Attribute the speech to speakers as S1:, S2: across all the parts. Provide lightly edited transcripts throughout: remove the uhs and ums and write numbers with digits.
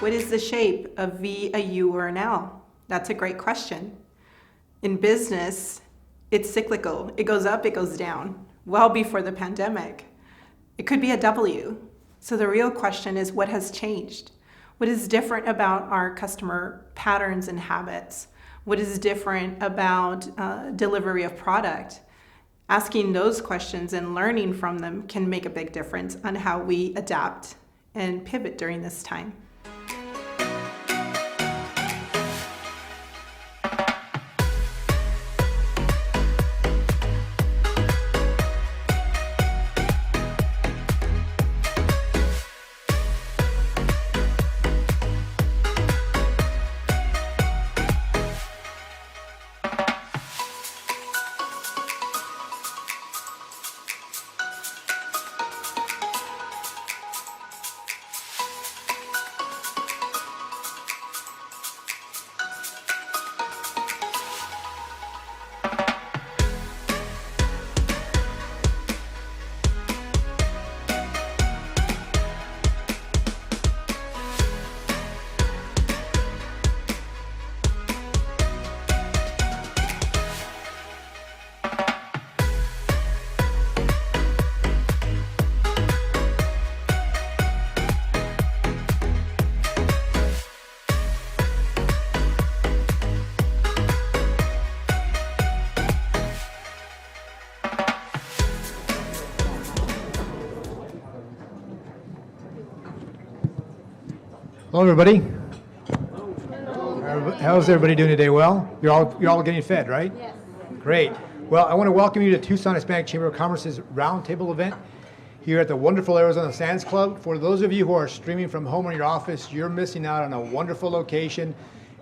S1: What is the shape of V, a U, or an L? That's a great question. In business, it's cyclical. It goes up, it goes down. Well before the pandemic, it could be a W. So the real question is, what has changed? What is different about our customer patterns and habits? What is different about delivery of product? Asking those questions and learning from them can make a big difference on how we adapt and pivot during this time.
S2: Hello, everybody. How's everybody doing today? Well, you're all getting fed, right? Yes. Great. Well, I want to welcome you to Tucson Hispanic Chamber of Commerce's roundtable event here at the wonderful Arizona Sands Club. For those of you who are streaming from home or your office, you're missing out on a wonderful location,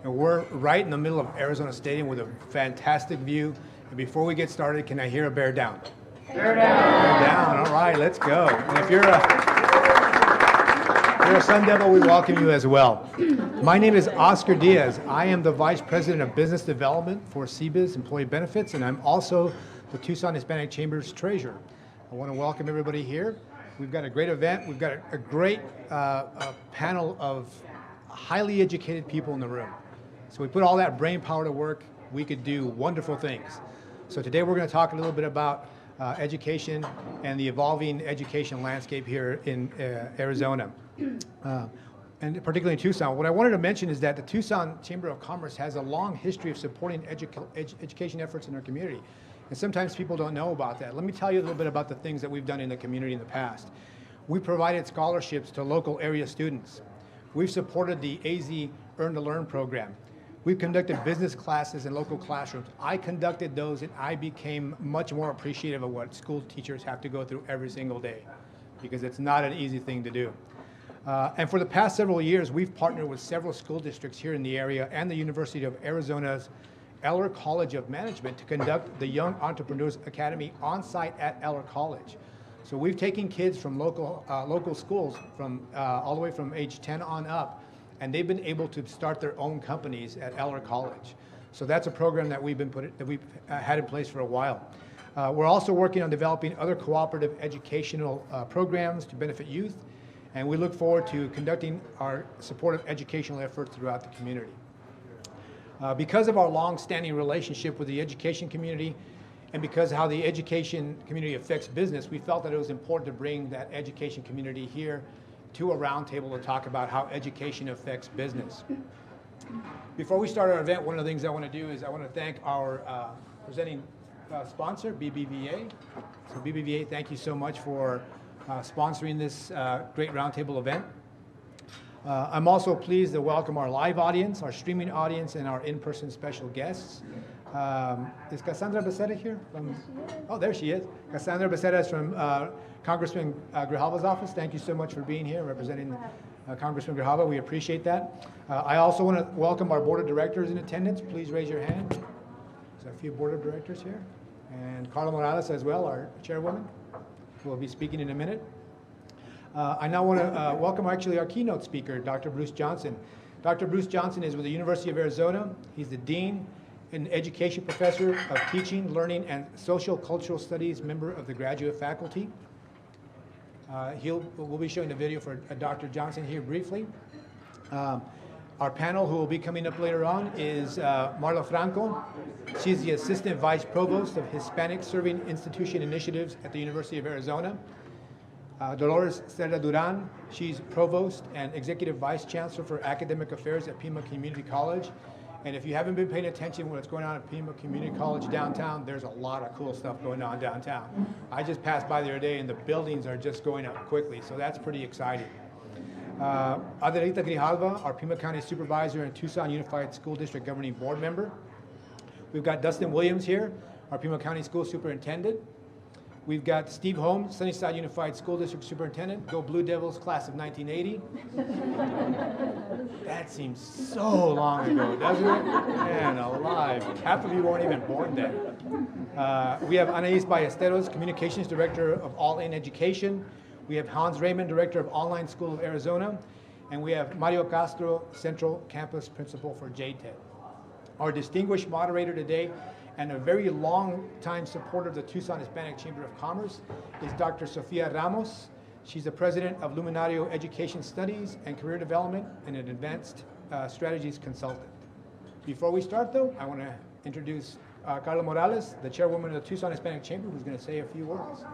S2: and we're right in the middle of Arizona Stadium with a fantastic view. And before we get started, can I hear a bear down? Bear down. Bear down. All right, let's go. And if you're a Sun Devil, we welcome you as well. My name is Oscar Diaz. I am the Vice President of Business Development for CBiz Employee Benefits, and I'm also the Tucson Hispanic Chamber's Treasurer. I want to welcome everybody here. We've got a great event. We've got a great panel of highly educated people in the room. So we put all that brain power to work. We could do wonderful things. So today we're going to talk a little bit about education and the evolving education landscape here in Arizona. And particularly in Tucson. What I wanted to mention is that the Tucson Chamber of Commerce has a long history of supporting education efforts in our community. And sometimes people don't know about that. Let me tell you a little bit about the things that we've done in the community in the past. We provided scholarships to local area students. We've supported the AZ Earn to Learn program. We've conducted business classes in local classrooms. I conducted those, and I became much more appreciative of what school teachers have to go through every single day, because it's not an easy thing to do. And for the past several years, we've partnered with several school districts here in the area and the University of Arizona's Eller College of Management to conduct the Young Entrepreneurs Academy on-site at Eller College. So we've taken kids from local schools from all the way from age 10 on up, and they've been able to start their own companies at Eller College. So that's a program that we've had in place for a while. We're also working on developing other cooperative educational programs to benefit youth, and we look forward to conducting our supportive educational efforts throughout the community. Because of our long-standing relationship with the education community, and because how the education community affects business, we felt that it was important to bring that education community here to a roundtable to talk about how education affects business. Before we start our event, one of the things I want to do is I want to thank our presenting sponsor, BBVA. So BBVA, thank you so much for sponsoring this great roundtable event. I'm also pleased to welcome our live audience, our streaming audience, and our in-person special guests. Is Cassandra Becerra here? Oh, there she is. Cassandra Becerra is from Congressman Grijalva's office. Thank you so much for being here, representing Congressman Grijalva. We appreciate that. I also want to welcome our board of directors in attendance. Please raise your hand. There's a few board of directors here. And Carla Morales as well, our chairwoman, who will be speaking in a minute. I now want to welcome our keynote speaker, Dr. Bruce Johnson. Dr. Bruce Johnson is with the University of Arizona. He's the Dean and Education Professor of Teaching, Learning, and Social Cultural Studies, member of the graduate faculty. We'll be showing a video for Dr. Johnson here briefly. Our panel, who will be coming up later on, is Marla Franco. She's the Assistant Vice Provost of Hispanic Serving Institution Initiatives at the University of Arizona. Dolores Serra Duran, she's Provost and Executive Vice Chancellor for Academic Affairs at Pima Community College. And if you haven't been paying attention to what's going on at Pima Community College downtown, there's a lot of cool stuff going on downtown. I just passed by the other day and the buildings are just going up quickly, so that's pretty exciting. Adelita Grijalva, our Pima County Supervisor and Tucson Unified School District Governing Board Member. We've got Dustin Williams here, our Pima County School Superintendent. We've got Steve Holmes, Sunnyside Unified School District Superintendent. Go Blue Devils, class of 1980. That seems so long ago, doesn't it? Man alive. Half of you weren't even born then. We have Anais Ballesteros, Communications Director of All In Education. We have Hans Raymond, Director of Online School of Arizona. And we have Mario Castro, Central Campus Principal for JTED. Our distinguished moderator today and a very long-time supporter of the Tucson Hispanic Chamber of Commerce is Dr. Sofia Ramos. She's the president of Luminario Education Studies and Career Development and an advanced strategies consultant. Before we start, though, I want to introduce Carla Morales, the chairwoman of the Tucson Hispanic Chamber, who's going to say a few words.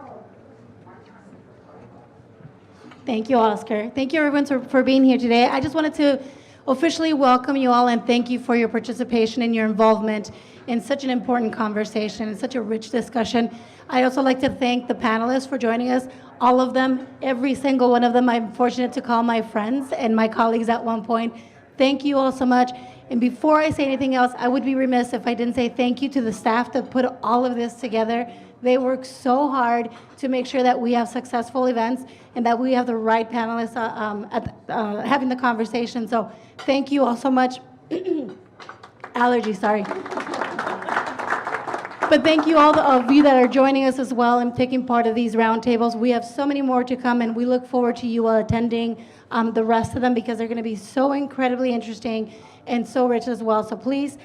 S3: Thank you, Oscar. Thank you, everyone, for being here today. I just wanted to officially welcome you all and thank you for your participation and your involvement in such an important conversation and such a rich discussion. I also like to thank the panelists for joining us, all of them, every single one of them. I'm fortunate to call my friends and my colleagues at one point. Thank you all so much. And before I say anything else, I would be remiss if I didn't say thank you to the staff that put all of this together. They work so hard to make sure that we have successful events and that we have the right panelists having the conversation. So thank you all so much. Allergy, sorry. But thank you all of you that are joining us as well and taking part of these roundtables. We have so many more to come, and we look forward to you all attending the rest of them because they're going to be so incredibly interesting and so rich as well. So please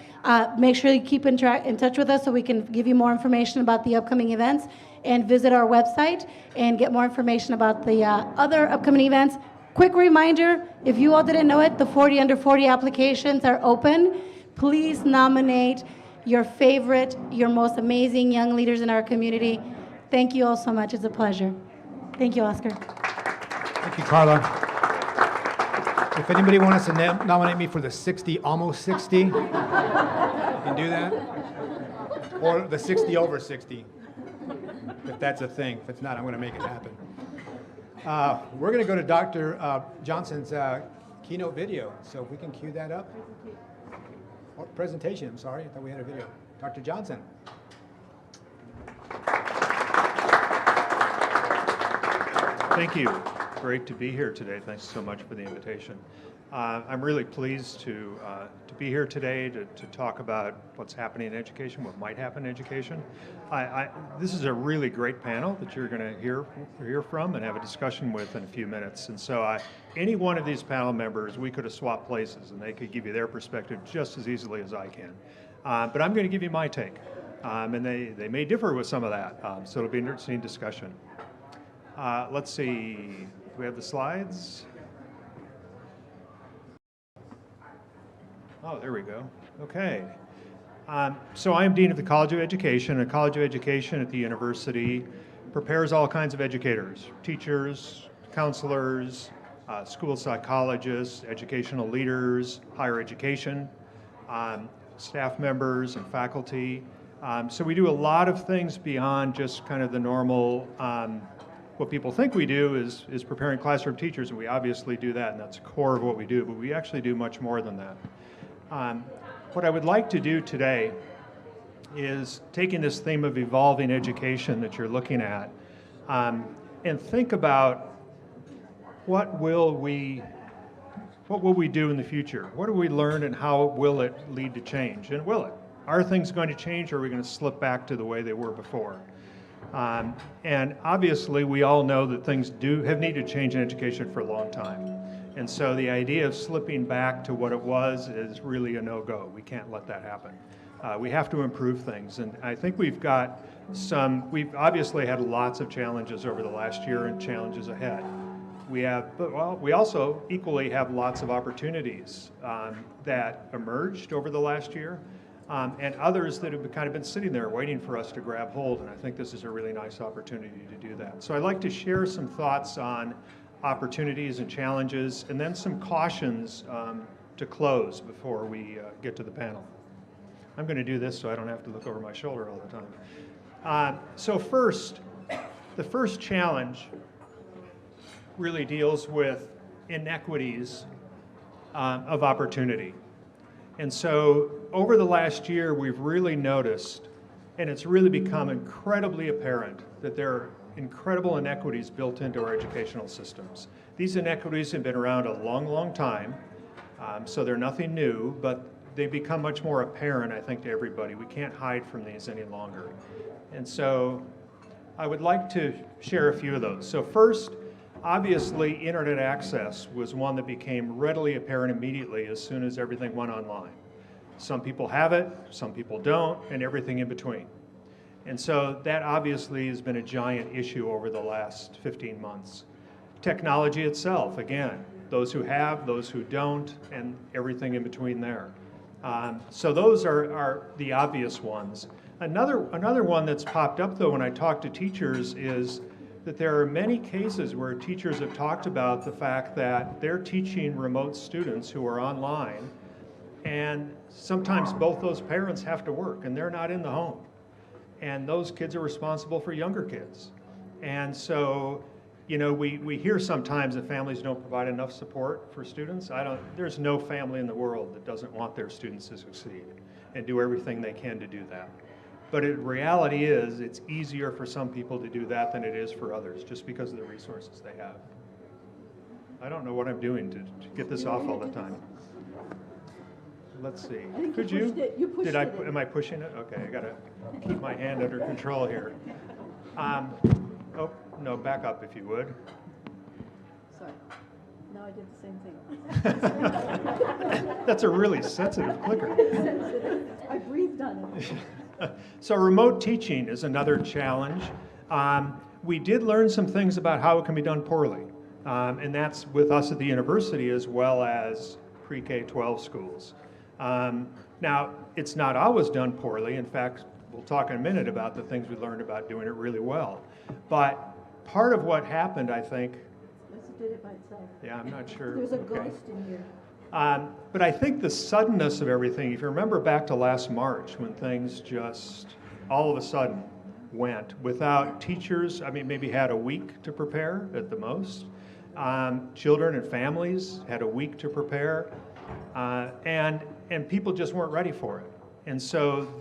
S3: make sure you keep in touch with us so we can give you more information about the upcoming events, and visit our website and get more information about the other upcoming events. Quick reminder, if you all didn't know it, the 40 under 40 applications are open. Please nominate your favorite, your most amazing young leaders in our community. Thank you all so much. It's a pleasure. Thank you, Oscar.
S2: Thank you, Carla. If anybody wants to nominate me for the 60, almost 60, you can do that. Or the 60 over 60, if that's a thing. If it's not, I'm going to make it happen. We're going to go to Dr. Johnson's keynote video. So if we can cue that up. Or presentation, I'm sorry. I thought we had a video. Dr. Johnson.
S4: Thank you. Great to be here today. Thanks so much for the invitation. I'm really pleased to be here today to talk about what's happening in education, what might happen in education. This is a really great panel that you're going to hear from and have a discussion with in a few minutes. And so any one of these panel members, we could have swapped places and they could give you their perspective just as easily as I can. But I'm going to give you my take. And they may differ with some of that. So it'll be an interesting discussion. Let's see, do we have the slides? Oh, there we go. Okay. So I am Dean of the College of Education. A College of Education at the university prepares all kinds of educators, teachers, counselors, school psychologists, educational leaders, higher education, staff members and faculty. So we do a lot of things beyond just kind of the normal, what people think we do is preparing classroom teachers, and we obviously do that, and that's the core of what we do, but we actually do much more than that. What I would like to do today is taking this theme of evolving education that you're looking at and think about what will we do in the future? What do we learn and how will it lead to change? And will it? Are things going to change, or are we going to slip back to the way they were before? And obviously we all know that things have needed to change in education for a long time. And so the idea of slipping back to what it was is really a no-go. We can't let that happen. We have to improve things. And I think we've obviously had lots of challenges over the last year and challenges ahead. we also equally have lots of opportunities that emerged over the last year, and others that have kind of been sitting there waiting for us to grab hold, and I think this is a really nice opportunity to do that. So I'd like to share some thoughts on opportunities and challenges, and then some cautions to close before we get to the panel. I'm going to do this so I don't have to look over my shoulder all the time. So first, the first challenge really deals with inequities of opportunity. And so over the last year, we've really noticed, and it's really become incredibly apparent, that there are incredible inequities built into our educational systems. These inequities have been around a long, long time, so they're nothing new, but they become much more apparent, I think, to everybody. We can't hide from these any longer. And so I would like to share a few of those. So first, obviously, internet access was one that became readily apparent immediately as soon as everything went online. Some people have it, some people don't, and everything in between. And so that obviously has been a giant issue over the last 15 months. Technology itself, again, those who have, those who don't, and everything in between there. So those are the obvious ones. Another one that's popped up, though, when I talk to teachers is that there are many cases where teachers have talked about the fact that they're teaching remote students who are online, and sometimes both those parents have to work, and they're not in the home. And those kids are responsible for younger kids. And so, you know, we hear sometimes that families don't provide enough support for students. There's no family in the world that doesn't want their students to succeed and do everything they can to do that. But in reality is, it's easier for some people to do that than it is for others, just because of the resources they have. I don't know what I'm doing to get this off all the time. Let's see.
S5: I think
S4: Could
S5: you pushed it. You pushed it.
S4: Am I pushing it? Okay, I gotta keep my hand under control here. Oh, no, back up if you would.
S5: Sorry. No, I did the same thing.
S4: That's a really sensitive clicker.
S5: I breathed on it.
S4: So remote teaching is another challenge. We did learn some things about how it can be done poorly, and that's with us at the university as well as pre-K-12 schools. Now, it's not always done poorly. In fact, we'll talk in a minute about the things we learned about doing it really well. But part of what happened, I think...
S5: Yes, it did it by itself.
S4: Yeah, I'm not sure.
S5: There's a
S4: Okay.
S5: ghost in here.
S4: But I think the suddenness of everything, if you remember back to last March when things just all of a sudden went without teachers, I mean, maybe had a week to prepare at the most. Children and families had a week to prepare, and people just weren't ready for it. And so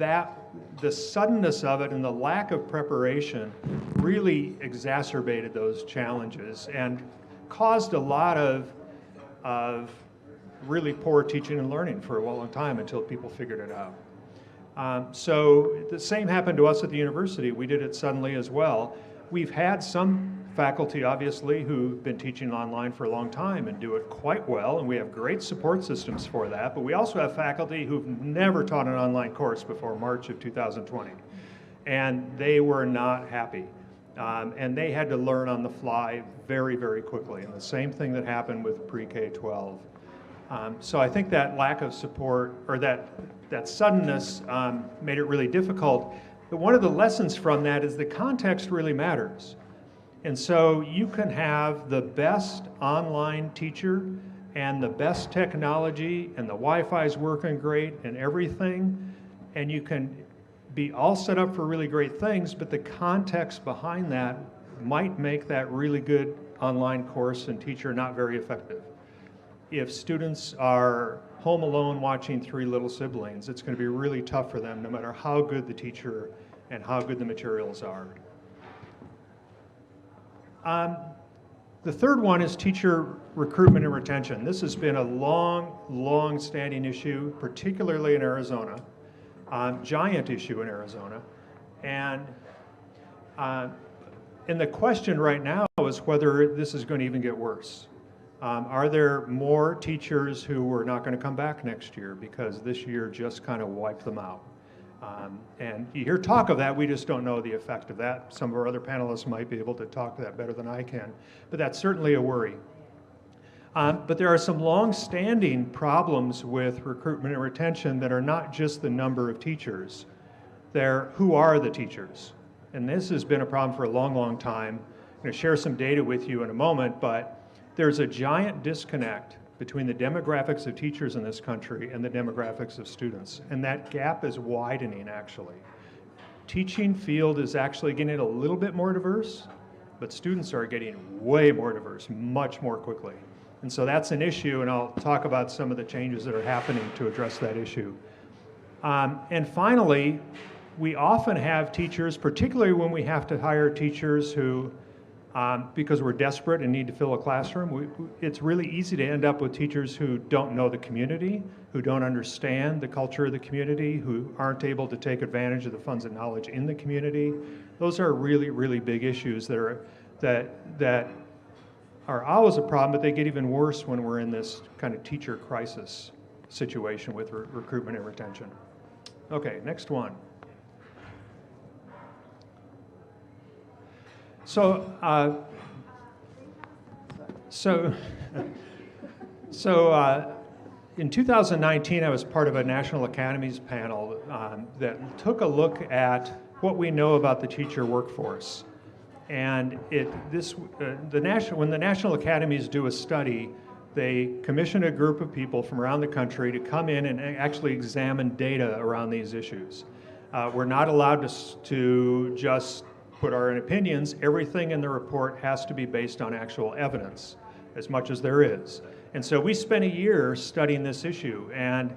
S4: the suddenness of it and the lack of preparation really exacerbated those challenges and caused a lot of really poor teaching and learning for a long time until people figured it out. So the same happened to us at the university. We did it suddenly as well. We've had some faculty, obviously, who've been teaching online for a long time and do it quite well, and we have great support systems for that, but we also have faculty who've never taught an online course before March of 2020, and they were not happy. And they had to learn on the fly very, very quickly, and the same thing that happened with pre-K-12. So I think that lack of support, or that suddenness, made it really difficult. But one of the lessons from that is the context really matters. And so you can have the best online teacher and the best technology, and the Wi-Fi is working great and everything, and you can be all set up for really great things, but the context behind that might make that really good online course and teacher not very effective. If students are home alone watching Three Little Siblings, it's going to be really tough for them no matter how good the teacher and how good the materials are. The third one is teacher recruitment and retention. This has been a long-standing issue, particularly in Arizona, giant issue in Arizona. And the question right now is whether this is going to even get worse. Are there more teachers who are not going to come back next year because this year just kind of wiped them out? And you hear talk of that, we just don't know the effect of that. Some of our other panelists might be able to talk to that better than I can, but that's certainly a worry. But there are some long-standing problems with recruitment and retention that are not just the number of teachers. They're who are the teachers? And this has been a problem for a long, long time. I'm going to share some data with you in a moment, but there's a giant disconnect between the demographics of teachers in this country and the demographics of students. And that gap is widening, actually. Teaching field is actually getting a little bit more diverse, but students are getting way more diverse, much more quickly. And so that's an issue, and I'll talk about some of the changes that are happening to address that issue. And finally, we often have teachers, particularly when we have to hire teachers who, because we're desperate and need to fill a classroom, it's really easy to end up with teachers who don't know the community, who don't understand the culture of the community, who aren't able to take advantage of the funds and knowledge in the community. Those are really, really big issues that are always a problem, but they get even worse when we're in this kind of teacher crisis situation with recruitment and retention. Okay, next one. So in 2019, I was part of a National Academies panel that took a look at what we know about the teacher workforce. And when the National Academies do a study, they commission a group of people from around the country to come in and actually examine data around these issues. We're not allowed to just put our own opinions. Everything in the report has to be based on actual evidence, as much as there is. And so we spent a year studying this issue, and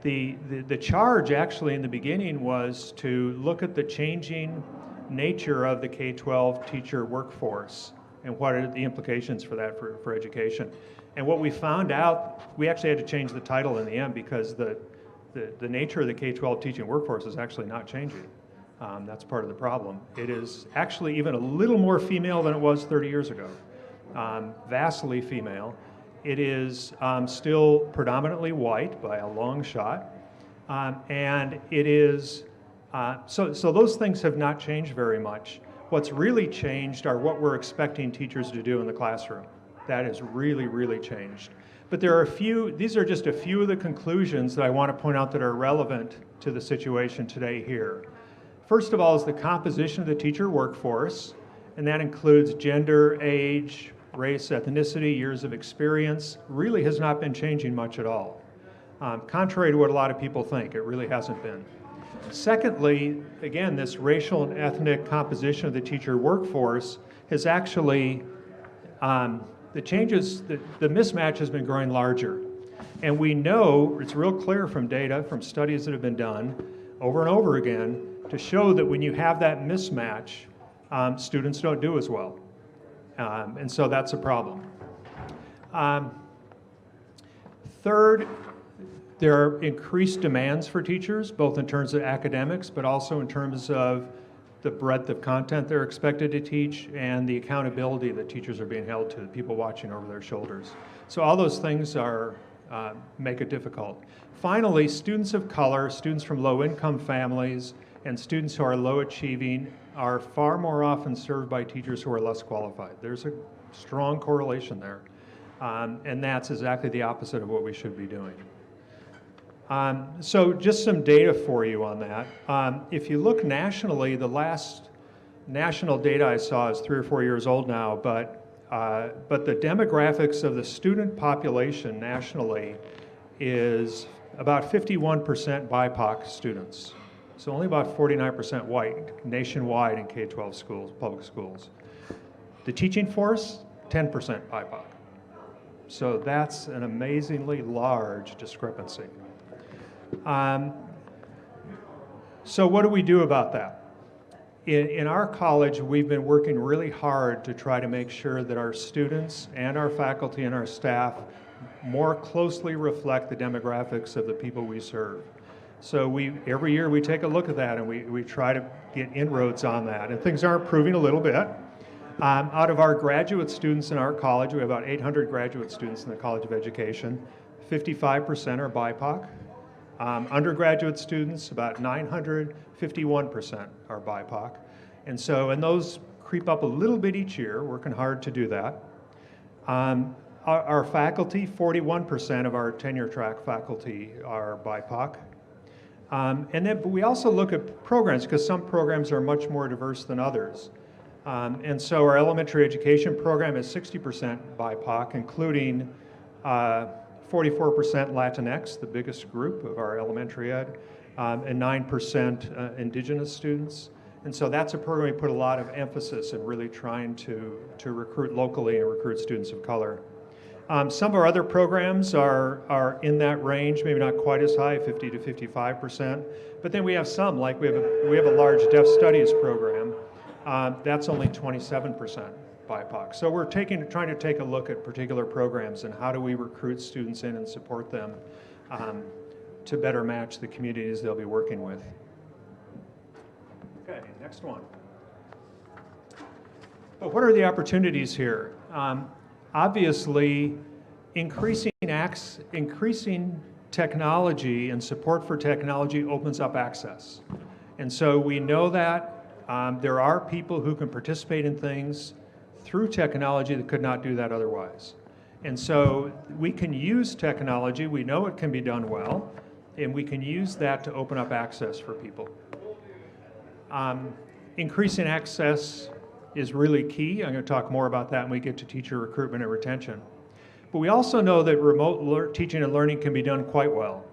S4: the charge actually in the beginning was to look at the changing nature of the K-12 teacher workforce and what are the implications for that for education. And what we found out, we actually had to change the title in the end because the nature of the K-12 teaching workforce is actually not changing. That's part of the problem. It is actually even a little more female than it was 30 years ago, vastly female. It is still predominantly white by a long shot, and it is, so those things have not changed very much. What's really changed are what we're expecting teachers to do in the classroom. That has really, really changed. But there are these are just a few of the conclusions that I want to point out that are relevant to the situation today here. First of all is the composition of the teacher workforce, and that includes gender, age, race, ethnicity, years of experience, really has not been changing much at all. Contrary to what a lot of people think, it really hasn't been. Secondly, again, this racial and ethnic composition of the teacher workforce has actually, the mismatch has been growing larger. And we know, it's real clear from data, from studies that have been done over and over again, to show that when you have that mismatch, students don't do as well. And so that's a problem. Third, there are increased demands for teachers, both in terms of academics, but also in terms of the breadth of content they're expected to teach and the accountability that teachers are being held to, people watching over their shoulders. So all those things make it difficult. Finally, students of color, students from low-income families, and students who are low achieving are far more often served by teachers who are less qualified. There's a strong correlation there. And that's exactly the opposite of what we should be doing. So just some data for you on that. If you look nationally, the last national data I saw is 3 or 4 years old now, but the demographics of the student population nationally is about 51% BIPOC students. So only about 49% white nationwide in K-12 schools, public schools. The teaching force, 10% BIPOC. So that's an amazingly large discrepancy. So what do we do about that? In our college, we've been working really hard to try to make sure that our students and our faculty and our staff more closely reflect the demographics of the people we serve. So every year we take a look at that and we try to get inroads on that. And things are improving a little bit. Out of our graduate students in our college, we have about 800 graduate students in the College of Education. 55% are BIPOC. Undergraduate students, about 951% are BIPOC. And those creep up a little bit each year, working hard to do that. Our faculty, 41% of our tenure track faculty are BIPOC. But we also look at programs, because some programs are much more diverse than others. And so our elementary education program is 60% BIPOC, including 44% Latinx, the biggest group of our elementary ed, and 9% indigenous students. And so that's a program we put a lot of emphasis in really trying to recruit locally and recruit students of color. Some of our other programs are in that range, maybe not quite as high, 50 to 55%. But then we have some, like we have a large deaf studies program. That's only 27% BIPOC. So we're trying to take a look at particular programs and how do we recruit students in and support them to better match the communities they'll be working with. Okay, next one. But what are the opportunities here? Obviously, increasing technology and support for technology opens up access. And so we know that there are people who can participate in things through technology that could not do that otherwise. And so we can use technology, we know it can be done well, and we can use that to open up access for people. Increasing access is really key. I'm going to talk more about that when we get to teacher recruitment and retention. But we also know that remote teaching and learning can be done quite well.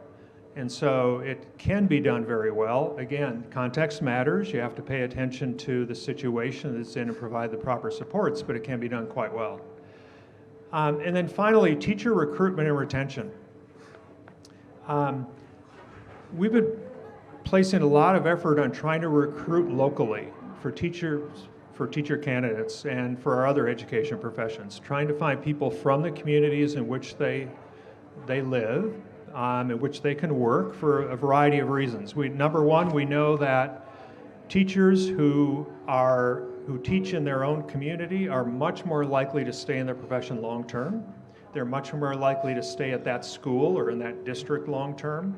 S4: And so it can be done very well. Again, context matters. You have to pay attention to the situation it's in and provide the proper supports, but it can be done quite well. And then finally, teacher recruitment and retention. We've been placing a lot of effort on trying to recruit locally for teacher candidates and for our other education professions, trying to find people from the communities in which they live, in which they can work for a variety of reasons. Number one, we know that teachers who teach in their own community are much more likely to stay in their profession long term. They're much more likely to stay at that school or in that district long term.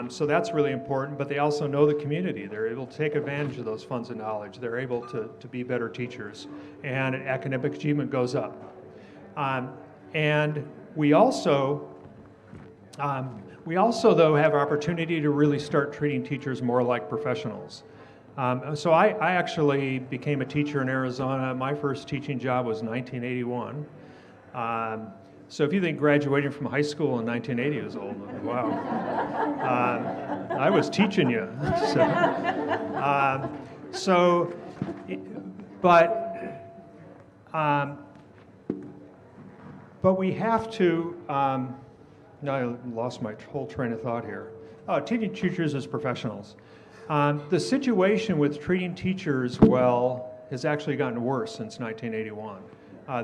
S4: So that's really important, but they also know the community. They're able to take advantage of those funds of knowledge. They're able to be better teachers, and academic achievement goes up. And we also though have opportunity to really start treating teachers more like professionals. So I actually became a teacher in Arizona. My first teaching job was 1981. So if you think graduating from high school in 1980 was old, wow. I was teaching you. But we have to, now I lost my whole train of thought here. Teaching teachers as professionals. The situation with treating teachers well has actually gotten worse since 1981.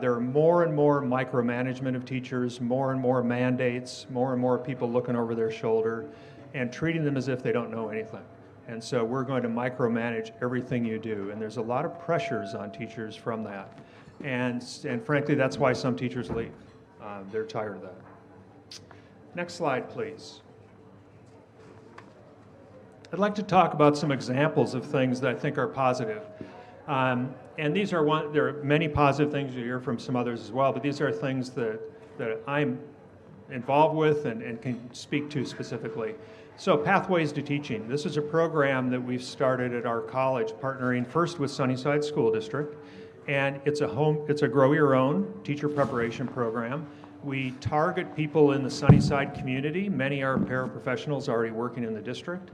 S4: There are more and more micromanagement of teachers, more and more mandates, more and more people looking over their shoulder and treating them as if they don't know anything. And so we're going to micromanage everything you do. And there's a lot of pressures on teachers from that. And frankly, that's why some teachers leave. They're tired of that. Next slide, please. I'd like to talk about some examples of things that I think are positive. And these are there are many positive things you hear from some others as well, but these are things that I'm involved with and can speak to specifically. So Pathways to Teaching. This is a program that we've started at our college, partnering first with Sunnyside School District, and it's a grow your own teacher preparation program. We target people in the Sunnyside community. Many are paraprofessionals already working in the district.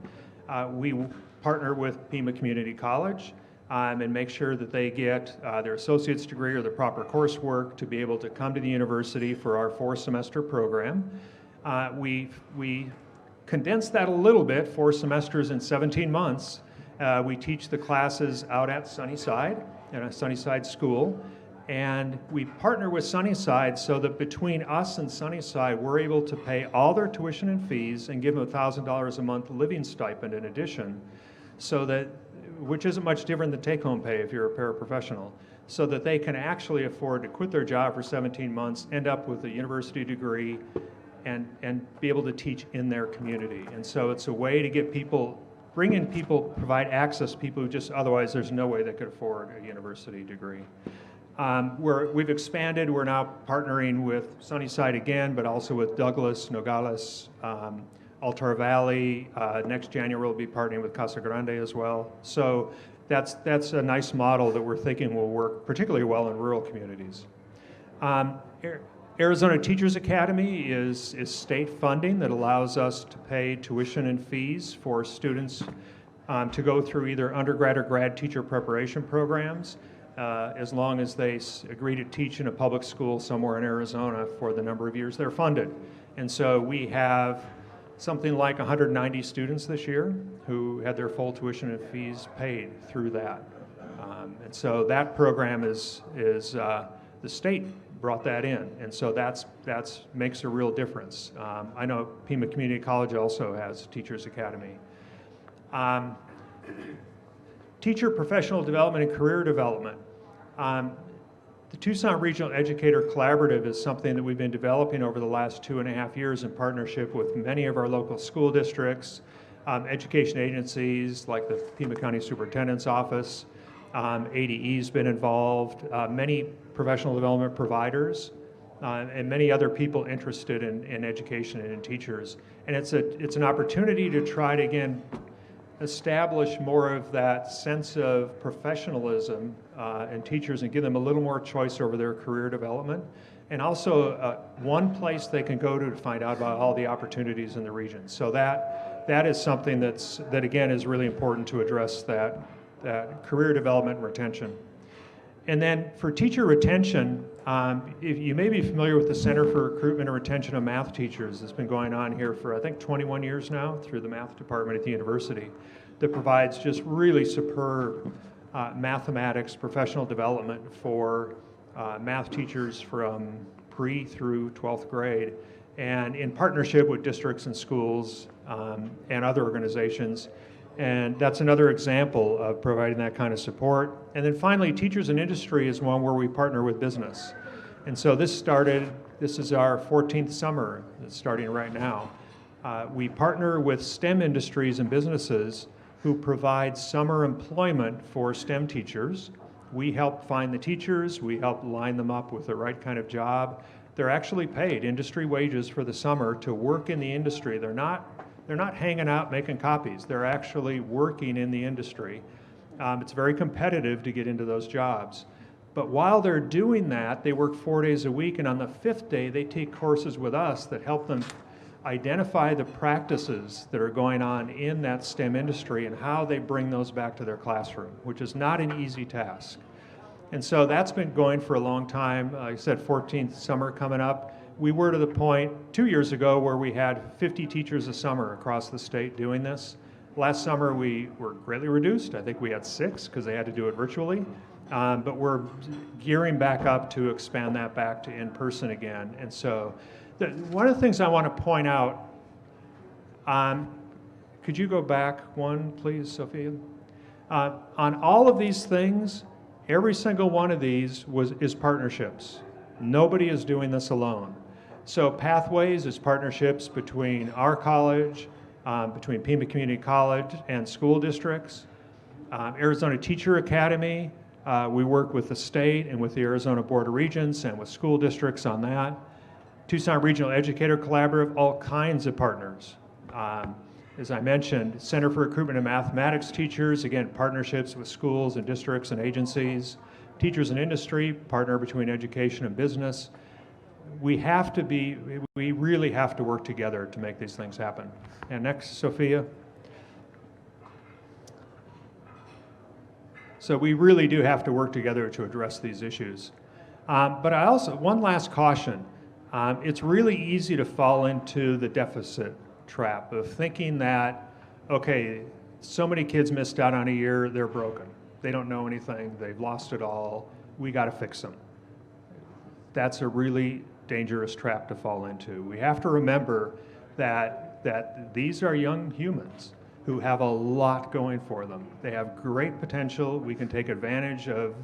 S4: We partner with Pima Community College and make sure that they get their associate's degree or the proper coursework to be able to come to the university for our 4-semester program. We condense that a little bit, 4 semesters in 17 months. We teach the classes out at Sunnyside, in a Sunnyside school, and we partner with Sunnyside so that between us and Sunnyside, we're able to pay all their tuition and fees and give them $1,000 a month living stipend in addition, so that, which isn't much different than take-home pay if you're a paraprofessional, so that they can actually afford to quit their job for 17 months, end up with a university degree, and be able to teach in their community. And so it's a way to get people, bring in people, provide access to people who just otherwise there's no way they could afford a university degree. We've expanded. We're now partnering with Sunnyside again, but also with Douglas, Nogales, Altar Valley. Next January we'll be partnering with Casa Grande as well. So that's a nice model that we're thinking will work particularly well in rural communities. Arizona Teachers Academy is state funding that allows us to pay tuition and fees for students to go through either undergrad or grad teacher preparation programs, as long as they agree to teach in a public school somewhere in Arizona for the number of years they're funded. And so we have something like 190 students this year who had their full tuition and fees paid through that. And so that program is the state brought that in, and so that's makes a real difference. I know Pima Community College also has Teachers Academy. Teacher professional development and career development. The Tucson Regional Educator Collaborative is something that we've been developing over the last 2.5 years in partnership with many of our local school districts, education agencies like the Pima County Superintendent's Office. ADE's been involved, many professional development providers, and many other people interested in education and in teachers. And it's an opportunity to try to, again, establish more of that sense of professionalism in teachers and give them a little more choice over their career development. And also one place they can go to find out about all the opportunities in the region. So that is something that again is really important to address that career development and retention. And then for teacher retention, if you may be familiar with the Center for Recruitment and Retention of Math Teachers. It's been going on here for I think 21 years now through the math department at the university, that provides just really superb mathematics professional development for math teachers from pre through 12th grade, and in partnership with districts and schools and other organizations. And that's another example of providing that kind of support. And then finally, Teachers in Industry is one where we partner with business. And so this is our 14th summer, it's starting right now. We partner with STEM industries and businesses who provide summer employment for STEM teachers. We help find the teachers, we help line them up with the right kind of job. They're actually paid industry wages for the summer to work in the industry. They're not hanging out making copies. They're actually working in the industry. It's very competitive to get into those jobs. But while they're doing that, they work 4 days a week, and on the 5th day, they take courses with us that help them identify the practices that are going on in that STEM industry and how they bring those back to their classroom, which is not an easy task. And so that's been going for a long time. Like I said, 14th summer coming up. We were to the point 2 years ago where we had 50 teachers a summer across the state doing this. Last summer we were greatly reduced. I think we had 6 because they had to do it virtually. But we're gearing back up to expand that back to in-person again. And so one of the things I want to point out, could you go back one, please, Sophia? On all of these things, every single one of these is partnerships. Nobody is doing this alone. So Pathways is partnerships between our college, between Pima Community College and school districts. Arizona Teacher Academy, we work with the state and with the Arizona Board of Regents and with school districts on that. Tucson Regional Educator Collaborative, all kinds of partners. As I mentioned, Center for Recruitment of Mathematics Teachers, again, partnerships with schools and districts and agencies. Teachers in Industry, partner between education and business. We really have to work together to make these things happen. And next, Sophia. So we really do have to work together to address these issues. But I also, one last caution, it's really easy to fall into the deficit trap of thinking that, okay, so many kids missed out on a year, they're broken. They don't know anything, they've lost it all, we got to fix them. That's a really dangerous trap to fall into. We have to remember that these are young humans who have a lot going for them. They have great potential. We can take advantage of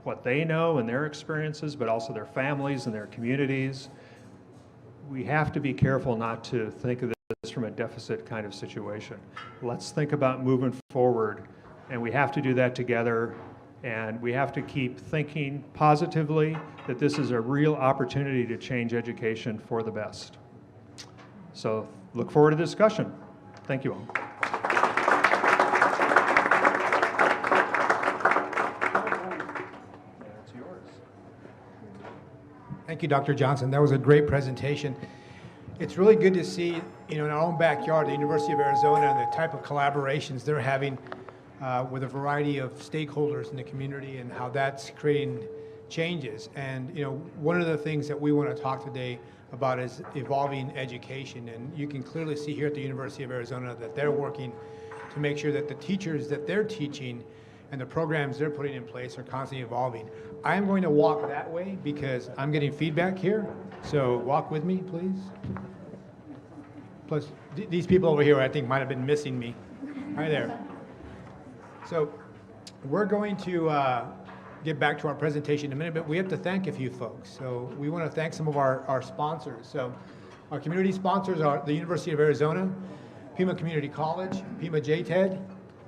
S4: what they know and their experiences, but also their families and their communities. we have to be careful not to think of this from a deficit kind of situation. Let's think about moving forward, and we have to do that together, and we have to keep thinking positively that this is a real opportunity to change education for the best. So look forward to discussion. Thank you all. That's yours.
S2: Thank you, Dr. Johnson. That was a great presentation. It's really good to see, in our own backyard, the University of Arizona, and the type of collaborations they're having with a variety of stakeholders in the community and how that's creating changes. And, one of the things that we want to talk today about is evolving education. And you can clearly see here at the University of Arizona that they're working to make sure that the teachers that they're teaching and the programs they're putting in place are constantly evolving. I am going to walk that way because I'm getting feedback here. So walk with me, please. Plus, these people over here I think might have been missing me. Right there. So we're going to get back to our presentation in a minute, but we have to thank a few folks. So we want to thank some of our sponsors. So our community sponsors are the University of Arizona, Pima Community College, Pima JTED,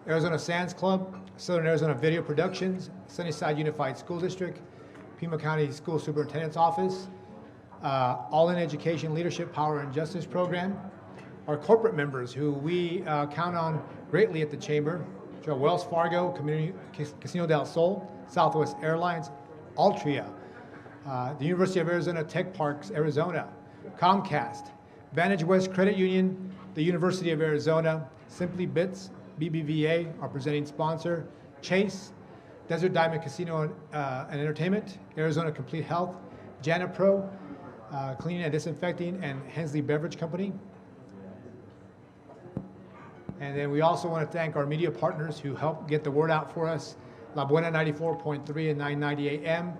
S2: Arizona Sands Club, Southern Arizona Video Productions, Sunnyside Unified School District, Pima County School Superintendent's Office, All in Education Leadership Power and Justice Program, our corporate members who we count on greatly at the Chamber, which are Wells Fargo, Community Casino del Sol, Southwest Airlines, Altria, the University of Arizona Tech Parks, Arizona, Comcast, Vantage West Credit Union, the University of Arizona, Simply Bits, BBVA, our presenting sponsor, Chase, Desert Diamond Casino and Entertainment, Arizona Complete Health, Janipro, Cleaning and Disinfecting, and Hensley Beverage Company. And then we also want to thank our media partners who help get the word out for us. La Buena 94.3 and 990 AM,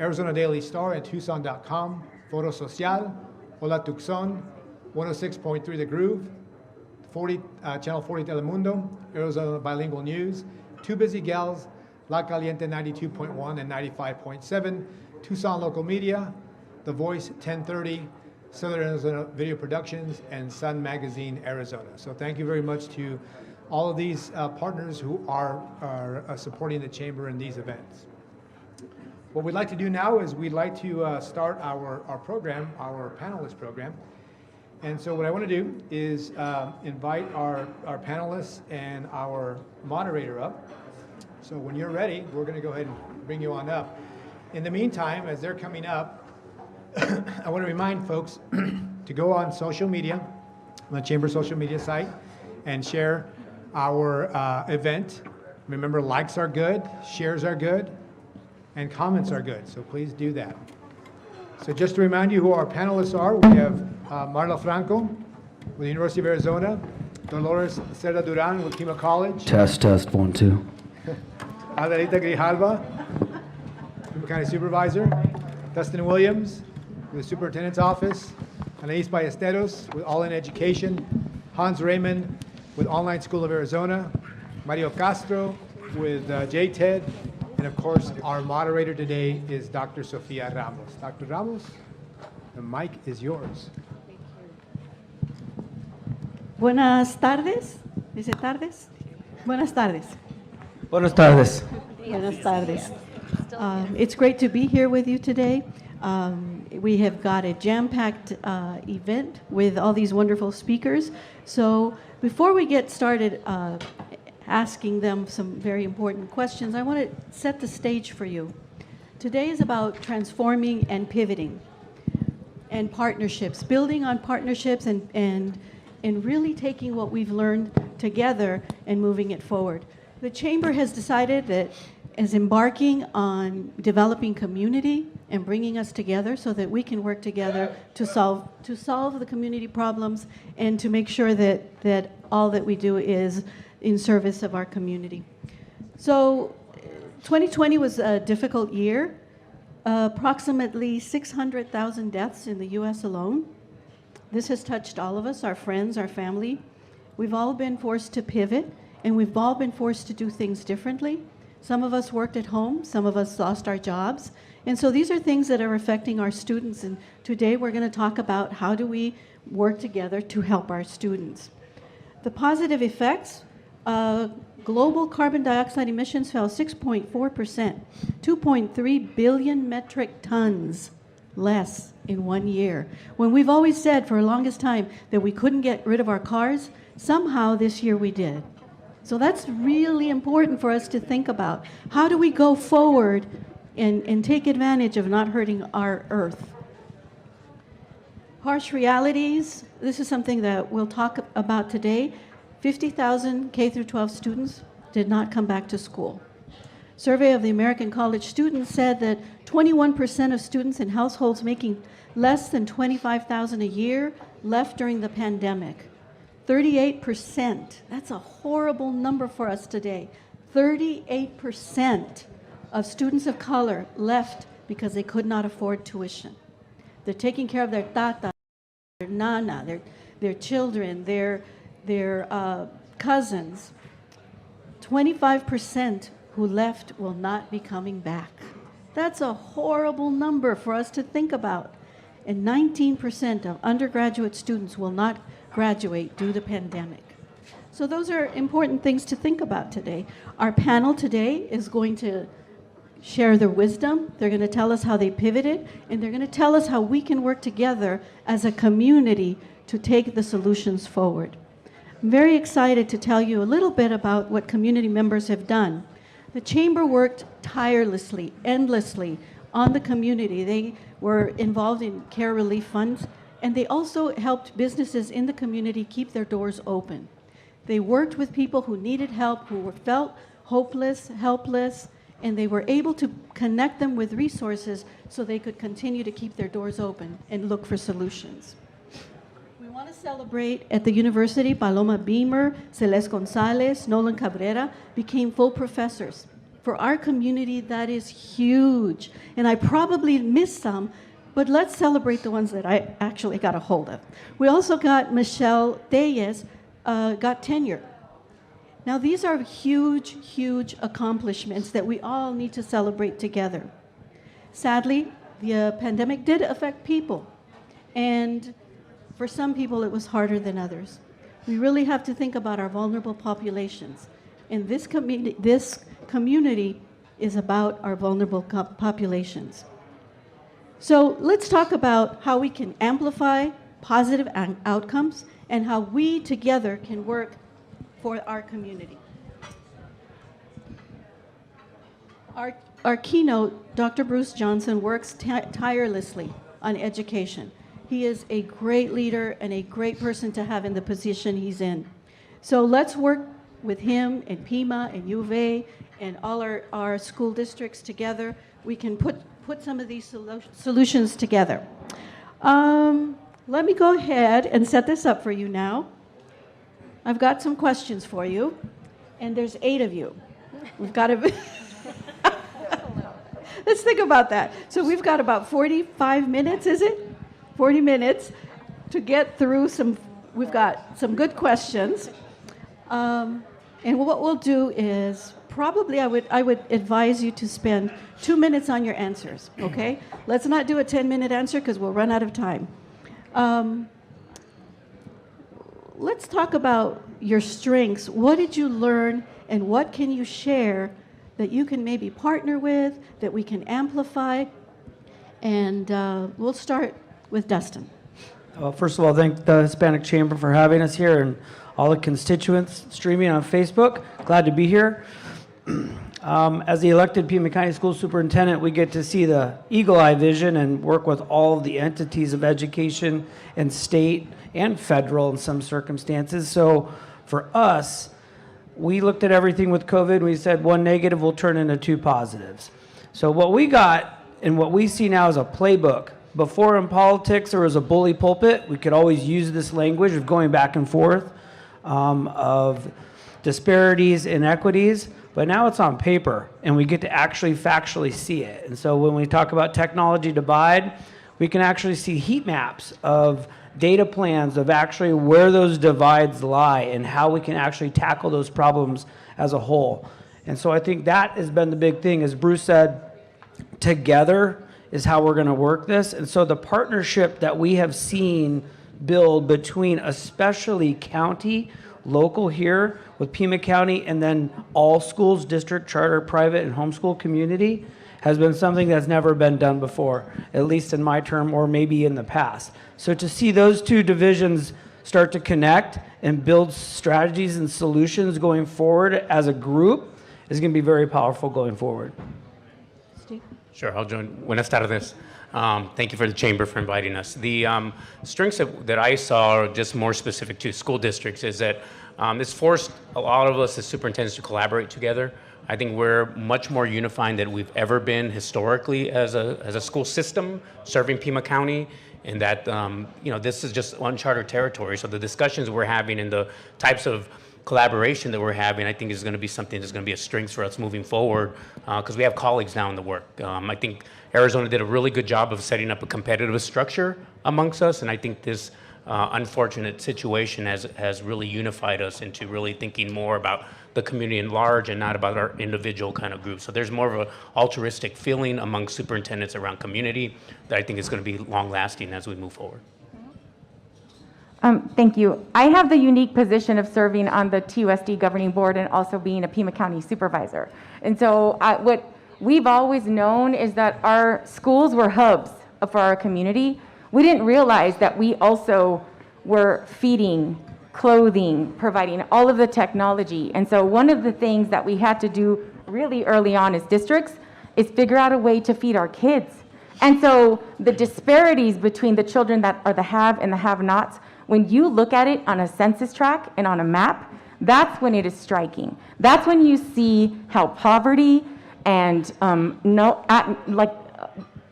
S2: Arizona Daily Star and Tucson.com, Foro Social, Hola Tucson, 106.3 The Groove, Channel 40 Telemundo, Arizona Bilingual News, Two Busy Gals, La Caliente 92.1 and 95.7, Tucson Local Media, The Voice 1030, Southern Arizona Video Productions, and Sun Magazine Arizona. So thank you very much to all of these partners who are supporting the Chamber in these events. What we'd like to do now is we'd like to start our program, our panelist program. And so what I want to do is invite our panelists and our moderator up. So when you're ready, we're going to go ahead and bring you on up. In the meantime, as they're coming up, I want to remind folks to go on social media, on the Chamber social media site, and share our event. Remember, likes are good, shares are good, and comments are good. So please do that. So just to remind you who our panelists are, we have Marla Franco with the University of Arizona, Dolores Cerda Duran with Pima College.
S6: Test, 1, 2.
S2: Adelita Grijalva, Pima County Supervisor, Dustin Williams with the Superintendent's Office, Anais Ballesteros with All in Education, Hans Raymond with Online School of Arizona, Mario Castro with JTED, and of course, our moderator today is Dr. Sofia Ramos. Dr. Ramos, the mic is yours.
S5: Buenas tardes. ¿Dice tardes? Buenas tardes.
S6: Buenas tardes.
S5: Buenas tardes. It's great to be here with you today. We have got a jam-packed event with all these wonderful speakers. So before we get started asking them some very important questions, I want to set the stage for you. Today is about transforming and pivoting and partnerships, building on partnerships and really taking what we've learned together and moving it forward. The Chamber has decided that is embarking on developing community and bringing us together so that we can work together to solve the community problems and to make sure that all that we do is in service of our community. So 2020 was a difficult year. Approximately 600,000 deaths in the US alone. This has touched all of us, our friends, our family. We've all been forced to pivot, and we've all been forced to do things differently. Some of us worked at home, some of us lost our jobs, And so these are things that are affecting our students, and today we're going to talk about how do we work together to help our students. The positive effects, global carbon dioxide emissions fell 6.4%, 2.3 billion metric tons less in 1 year. When we've always said for the longest time that we couldn't get rid of our cars, somehow this year we did. So that's really important for us to think about. How do we go forward and take advantage of not hurting our earth? Harsh realities, this is something that we'll talk about today. 50,000 K through 12 students did not come back to school. Survey of the American college students said that 21% of students in households making less than $25,000 a year left during the pandemic. 38%, that's a horrible number for us today. 38% of students of color left because they could not afford tuition. They're taking care of their tata, their nana, their children, their cousins. 25% who left will not be coming back. That's a horrible number for us to think about. And 19% of undergraduate students will not graduate due to pandemic. So those are important things to think about today. Our panel today is going to share their wisdom. They're going to tell us how they pivoted, and they're going to tell us how we can work together as a community to take the solutions forward. I'm very excited to tell you a little bit about what community members have done. The Chamber worked tirelessly, endlessly on the community. They were involved in care relief funds, and they also helped businesses in the community keep their doors open. They worked with people who needed help, who felt hopeless, helpless, and they were able to connect them with resources so they could continue to keep their doors open and look for solutions. We want to celebrate at the university. Paloma Beamer, Celeste Gonzalez, Nolan Cabrera became full professors. For our community, that is huge. And I probably missed some, but let's celebrate the ones that I actually got a hold of. We also got Michelle Tellez, got tenure. Now, these are huge, huge accomplishments that we all need to celebrate together. Sadly, the pandemic did affect people, and for some people, it was harder than others. We really have to think about our vulnerable populations, and this community is about our vulnerable populations. So let's talk about how we can amplify positive outcomes and how we together can work for our community. Our keynote, Dr. Bruce Johnson, works tirelessly on education. He is a great leader and a great person to have in the position he's in. So let's work with him and Pima and U of A and all our school districts together. We can put some of these solutions together. Let me go ahead and set this up for you now. I've got some questions for you, and there's 8 of you. We've got to... Let's think about that. So we've got about 45 minutes, is it? 40 minutes to get through we've got some good questions. And what we'll do is probably I would advise you to spend 2 minutes on your answers, okay? Let's not do a 10-minute answer because we'll run out of time. Let's talk about your strengths. What did you learn, and what can you share that you can maybe partner with, that we can amplify? And we'll start with Dustin.
S6: Well, first of all, thank the Hispanic Chamber for having us here and all the constituents streaming on Facebook. Glad to be here. As the elected Pima County School Superintendent, we get to see the eagle eye vision and work with all of the entities of education and state and federal in some circumstances. So for us, we looked at everything with COVID and we said 1 negative will turn into 2 positives. So what we got and what we see now is a playbook. Before in politics, there was a bully pulpit. We could always use this language of going back and forth of disparities, inequities. But now it's on paper, and we get to actually factually see it. And so when we talk about technology divide, we can actually see heat maps of data plans of actually where those divides lie and how we can actually tackle those problems as a whole. And so I think that has been the big thing. As Bruce said, together is how we're going to work this. And so the partnership that we have seen build between especially county, local here with Pima County, and then all schools, district, charter, private, and homeschool community, has been something that's never been done before, at least in my term or maybe in the past. So to see those two divisions start to connect and build strategies and solutions going forward as a group is going to be very powerful going forward.
S5: Steve?
S7: Sure, I'll join. Buenas tardes. Thank you for the chamber for inviting us. The strengths that I saw are just more specific to school districts is that it's forced a lot of us as superintendents to collaborate together. I think we're much more unified than we've ever been historically as a school system serving Pima County, and that this is just uncharted territory. So the discussions we're having and the types of collaboration that we're having, I think is going to be something that's going to be a strength for us moving forward because we have colleagues now in the work. I think Arizona did a really good job of setting up a competitive structure amongst us, and I think this unfortunate situation has really unified us into really thinking more about the community at large and not about our individual kind of groups. So there's more of an altruistic feeling among superintendents around community that I think is going to be long lasting as we move forward.
S8: Thank you. I have the unique position of serving on the TUSD governing board and also being a Pima County supervisor. And so what we've always known is that our schools were hubs for our community. We didn't realize that we also were feeding, clothing, providing all of the technology. And so one of the things that we had to do really early on as districts is figure out a way to feed our kids. And so the disparities between the children that are the have and the have-nots, when you look at it on a census tract and on a map, that's when it is striking. That's when you see how poverty and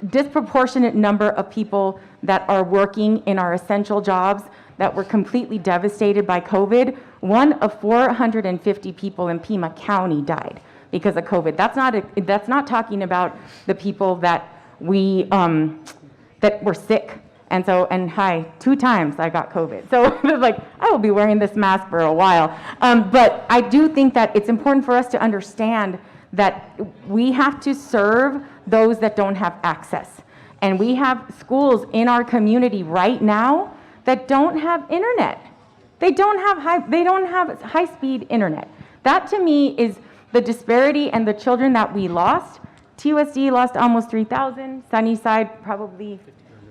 S8: disproportionate number of people that are working in our essential jobs that were completely devastated by COVID. 1 of 450 people in Pima County died because of COVID. That's not talking about the people that that were sick. And 2 times I got COVID. So it was like, I will be wearing this mask for a while. But I do think that it's important for us to understand that we have to serve those that don't have access. And we have schools in our community right now that don't have internet. They don't have high-speed internet. That to me is the disparity and the children that we lost. TUSD lost almost 3,000, Sunnyside probably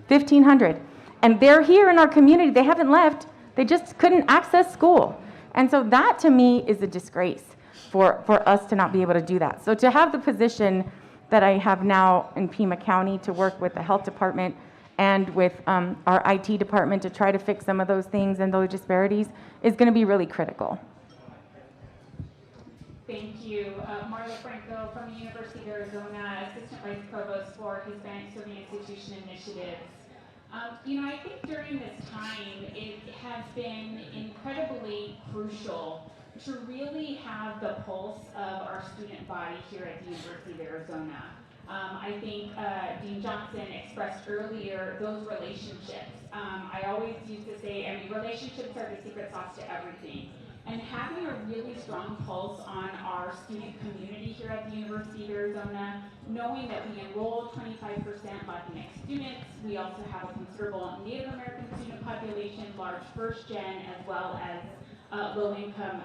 S8: 1,500. And they're here in our community. They haven't left. They just couldn't access school. And so that to me is a disgrace for us to not be able to do that. So to have the position that I have now in Pima County to work with the health department and with our IT department to try to fix some of those things and those disparities is going to be really critical.
S9: Thank you. Marla Franco from the University of Arizona, Assistant Vice Provost for Hispanic Serving Institution Initiatives. I think during this time, it has been incredibly crucial to really have the pulse of our student body here at the University of Arizona. I think Dean Johnson expressed earlier those relationships. I always used to say, relationships are the secret sauce to everything. And having a really strong pulse on our student community here at the University of Arizona, knowing that we enroll 25% Latinx students, we also have a considerable Native American student population, large first gen, as well as low-income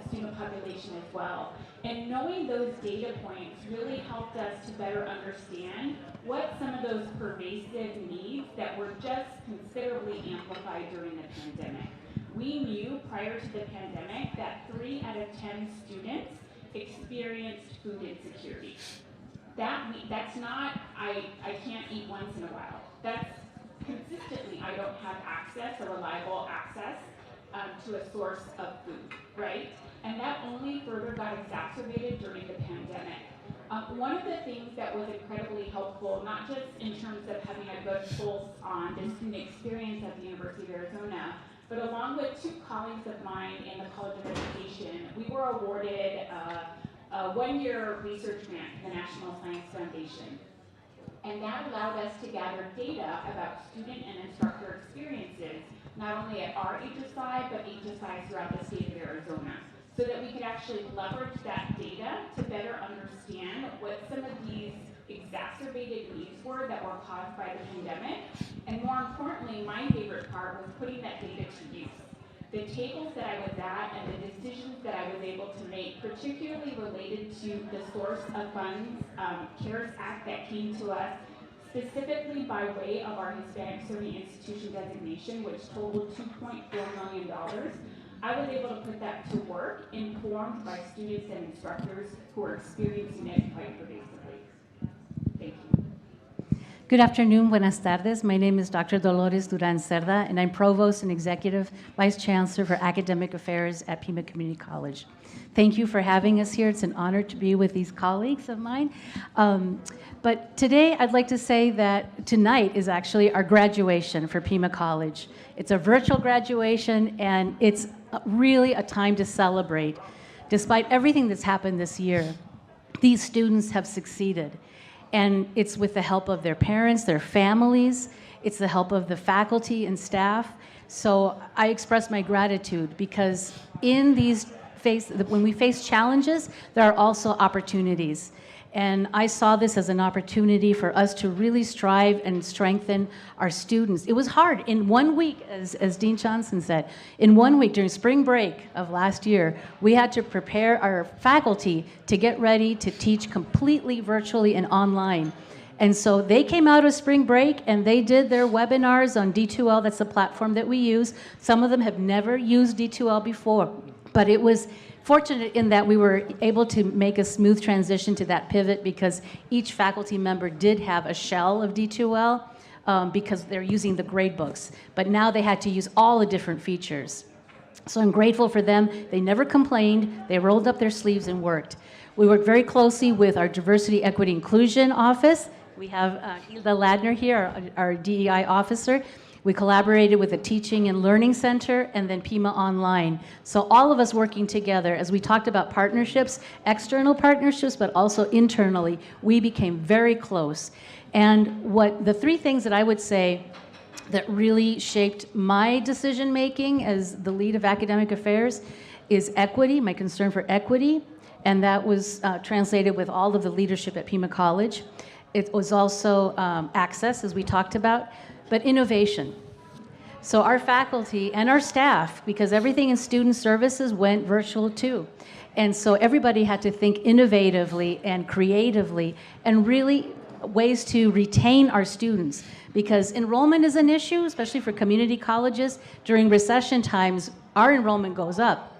S9: student population as well. And knowing those data points really helped us to better understand what some of those pervasive needs that were just considerably amplified during the pandemic. We knew prior to the pandemic that 3 out of 10 students experienced food insecurity. That's not, I can't eat once in a while. That's consistently, I don't have access, or reliable access to a source of food, right? And that only further got exacerbated during the pandemic. One of the things that was incredibly helpful, not just in terms of having a good pulse on the student experience at the University of Arizona, but along with 2 colleagues of mine in the College of Education, we were awarded a 1-year research grant from the National Science Foundation. And that allowed us to gather data about student and instructor experiences, not only at our HSI, but HSIs throughout the state of Arizona, so that we could actually leverage that data to better understand what some of these exacerbated needs were that were caused by the pandemic. And more importantly, my favorite part was putting that data to use. The tables that I was at and the decisions that I was able to make, particularly related to the source of funds, CARES Act that came to us, specifically by way of our Hispanic Serving Institution designation, which totaled $2.4 million. I was able to put that to work, informed by students and instructors who are experiencing it quite pervasively. Thank you.
S10: Good afternoon, buenas tardes. My name is Dr. Dolores Duran Cerda, and I'm Provost and Executive Vice Chancellor for Academic Affairs at Pima Community College. Thank you for having us here. It's an honor to be with these colleagues of mine. But today, I'd like to say that tonight is actually our graduation for Pima College. It's a virtual graduation, and it's really a time to celebrate. Despite everything that's happened this year, these students have succeeded. And it's with the help of their parents, their families. It's the help of the faculty and staff. So I express my gratitude because when we face challenges, there are also opportunities. And I saw this as an opportunity for us to really strive and strengthen our students. It was hard. In 1 week, as Dean Johnson said, in 1 week during spring break of last year, we had to prepare our faculty to get ready to teach completely virtually and online. And so they came out of spring break and they did their webinars on D2L. That's the platform that we use. Some of them have never used D2L before, but it was fortunate in that we were able to make a smooth transition to that pivot because each faculty member did have a shell of D2L because they're using the grade books. But now they had to use all the different features. So I'm grateful for them. They never complained. They rolled up their sleeves and worked. We worked very closely with our Diversity, Equity, Inclusion office. We have Hilda Ladner here, our DEI officer. We collaborated with the Teaching and Learning Center and then Pima Online. So all of us working together as we talked about partnerships, external partnerships, but also internally, we became very close. And the three things that I would say that really shaped my decision making as the lead of academic affairs is equity, my concern for equity, and that was translated with all of the leadership at Pima College. It was also access, as we talked about, but innovation. So our faculty and our staff, because everything in student services went virtual too. And so everybody had to think innovatively and creatively and really ways to retain our students. Because enrollment is an issue, especially for community colleges. During recession times, our enrollment goes up.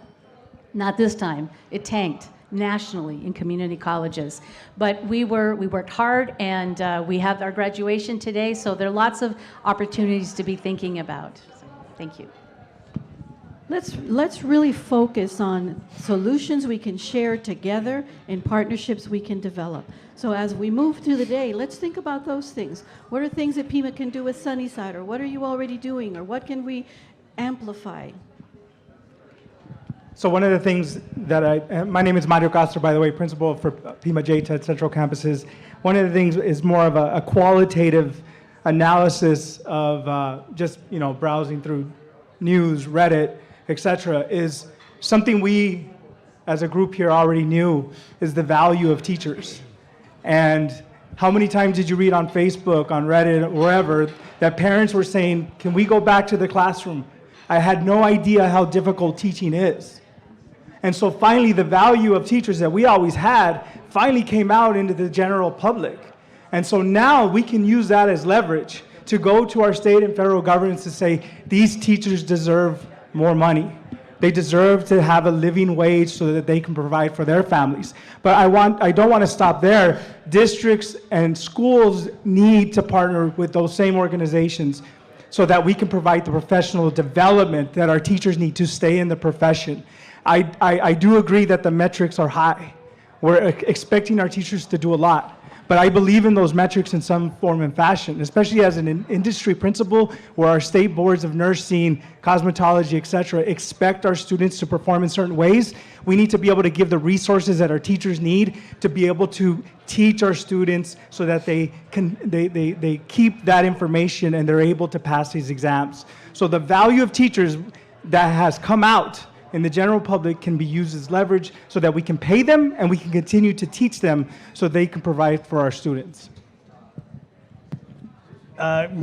S10: Not this time, it tanked nationally in community colleges. But we worked hard, and we have our graduation today, so there are lots of opportunities to be thinking about. So, thank you.
S5: Let's really focus on solutions we can share together and partnerships we can develop. So as we move through the day, let's think about those things. What are things that Pima can do with Sunnyside, or what are you already doing, or what can we amplify?
S11: So one of the things that my name is Mario Castro, by the way, principal for Pima JTED Central Campuses. One of the things is more of a qualitative analysis of just, browsing through news, Reddit, etc. is something we as a group here already knew is the value of teachers. And how many times did you read on Facebook, on Reddit, or wherever, that parents were saying, can we go back to the classroom? I had no idea how difficult teaching is. And so finally, the value of teachers that we always had finally came out into the general public. And so now we can use that as leverage to go to our state and federal governments to say, these teachers deserve more money. They deserve to have a living wage so that they can provide for their families. But I don't want to stop there. Districts and schools need to partner with those same organizations so that we can provide the professional development that our teachers need to stay in the profession. I do agree that the metrics are high. We're expecting our teachers to do a lot. But I believe in those metrics in some form and fashion, especially as an industry principal where our state boards of nursing, cosmetology, et cetera, expect our students to perform in certain ways. We need to be able to give the resources that our teachers need to be able to teach our students so that they keep that information and they're able to pass these exams. So the value of teachers that has come out in the general public can be used as leverage so that we can pay them and we can continue to teach them so they can provide for our students.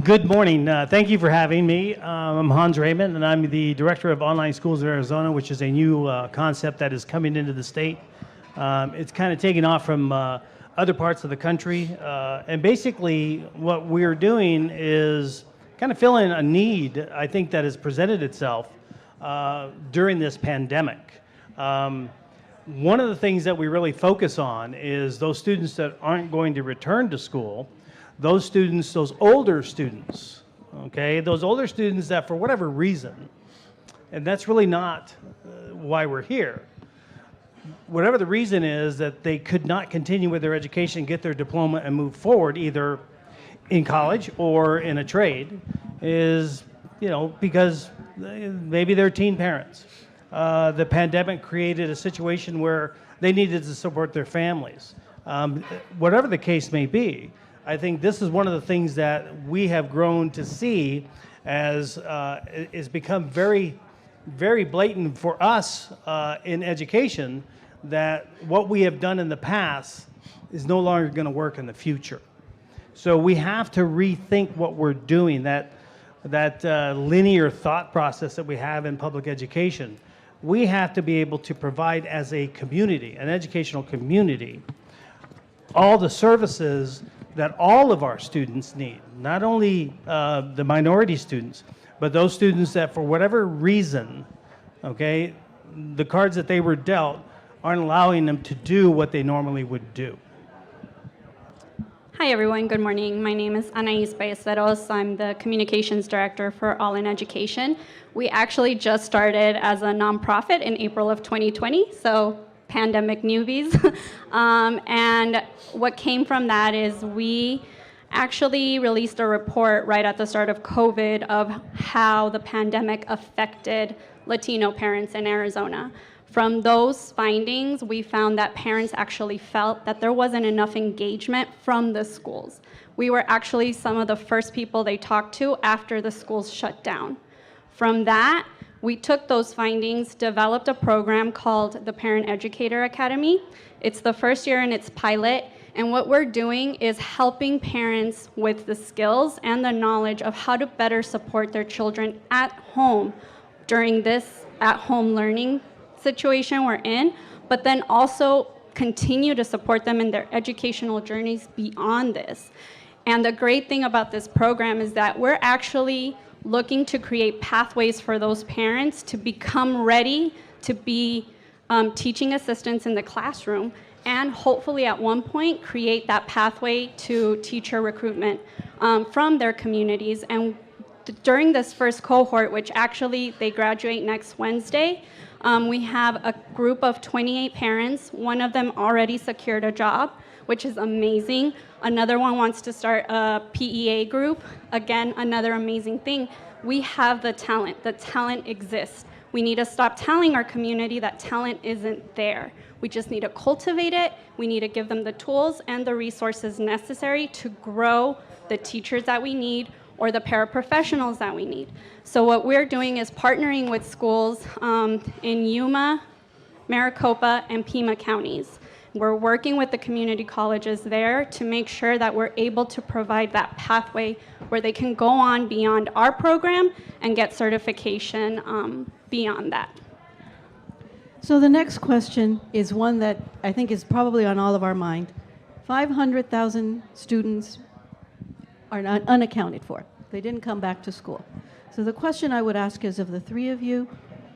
S12: Good morning. Thank you for having me. I'm Hans Raymond, and I'm the Director of Online Schools of Arizona, which is a new concept that is coming into the state. It's kind of taking off from other parts of the country. And basically, what we're doing is kind of filling a need, I think, that has presented itself during this pandemic. One of the things that we really focus on is those students that aren't going to return to school. Those students, those older students, okay, those older students that for whatever reason, and that's really not why we're here, whatever the reason is that they could not continue with their education, get their diploma and move forward either in college or in a trade is, because maybe they're teen parents. The pandemic created a situation where they needed to support their families. Whatever the case may be, I think this is one of the things that we have grown to see as is become very, very blatant for us in education, that what we have done in the past is no longer going to work in the future. So we have to rethink what we're doing, that linear thought process that we have in public education. We have to be able to provide as a community, an educational community, all the services that all of our students need, not only the minority students, but those students that for whatever reason, okay, the cards that they were dealt aren't allowing them to do what they normally would do.
S13: Hi everyone, good morning. My name is Anaís Ballesteros. I'm the Communications Director for All in Education. We actually just started as a nonprofit in April of 2020, so pandemic newbies. And what came from that is we actually released a report right at the start of COVID of how the pandemic affected Latino parents in Arizona. From those findings, we found that parents actually felt that there wasn't enough engagement from the schools. We were actually some of the first people they talked to after the schools shut down. From that, we took those findings, developed a program called the Parent Educator Academy. It's the first year in its pilot, and what we're doing is helping parents with the skills and the knowledge of how to better support their children at home during this at-home learning situation we're in, but then also continue to support them in their educational journeys beyond this. And the great thing about this program is that we're actually looking to create pathways for those parents to become ready to be teaching assistants in the classroom, and hopefully at one point create that pathway to teacher recruitment from their communities. And during this first cohort, which actually they graduate next Wednesday, we have a group of 28 parents. One of them already secured a job, which is amazing. Another one wants to start a PEA group. Again, another amazing thing. We have the talent. The talent exists. We need to stop telling our community that talent isn't there. We just need to cultivate it. We need to give them the tools and the resources necessary to grow the teachers that we need or the paraprofessionals that we need. So what we're doing is partnering with schools in Yuma, Maricopa, and Pima counties. We're working with the community colleges there to make sure that we're able to provide that pathway where they can go on beyond our program and get certification beyond that.
S5: So the next question is one that I think is probably on all of our mind. 500,000 students are not unaccounted for. They didn't come back to school. So the question I would ask is, of the three of you,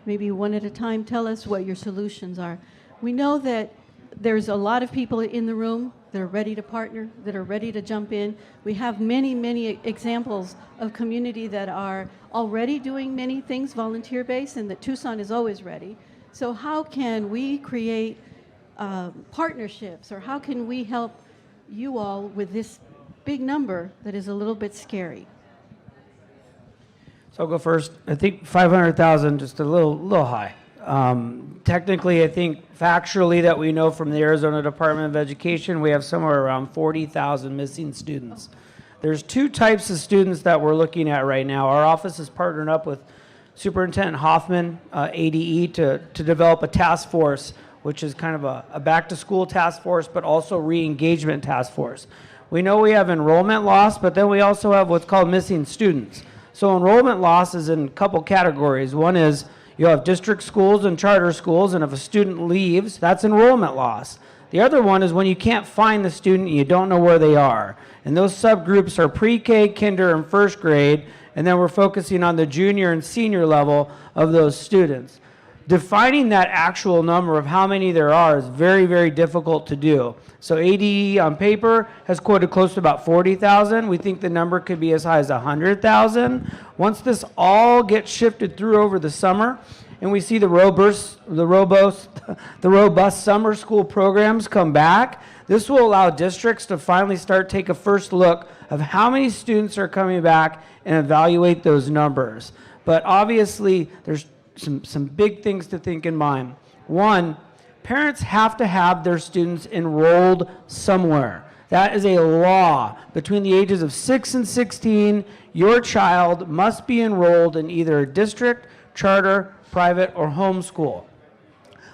S5: maybe one at a time, tell us what your solutions are. We know that there's a lot of people in the room that are ready to partner, that are ready to jump in. We have many, many examples of community that are already doing many things volunteer-based, and that Tucson is always ready. So how can we create partnerships, or how can we help you all with this big number that is a little bit scary?
S6: So I'll go first. I think 500,000, just a little high. Technically, I think factually that we know from the Arizona Department of Education, we have somewhere around 40,000 missing students. There's two types of students that we're looking at right now. Our office is partnered up with Superintendent Hoffman, ADE, to develop a task force, which is kind of a back-to-school task force, but also re-engagement task force. We know we have enrollment loss, but then we also have what's called missing students. So enrollment loss is in a couple categories. One is you have district schools and charter schools, and if a student leaves, that's enrollment loss. The other one is when you can't find the student and you don't know where they are. And those subgroups are pre-K, kinder, and first grade, and then we're focusing on the junior and senior level of those students. Defining that actual number of how many there are is very, very difficult to do. So ADE on paper has quoted close to about 40,000. We think the number could be as high as 100,000. Once this all gets shifted through over the summer, and we see the robust summer school programs come back, this will allow districts to finally start take a first look of how many students are coming back and evaluate those numbers. But obviously, there's some big things to think in mind. One, parents have to have their students enrolled somewhere. That is a law. Between the ages of 6 and 16, your child must be enrolled in either a district, charter, private, or homeschool.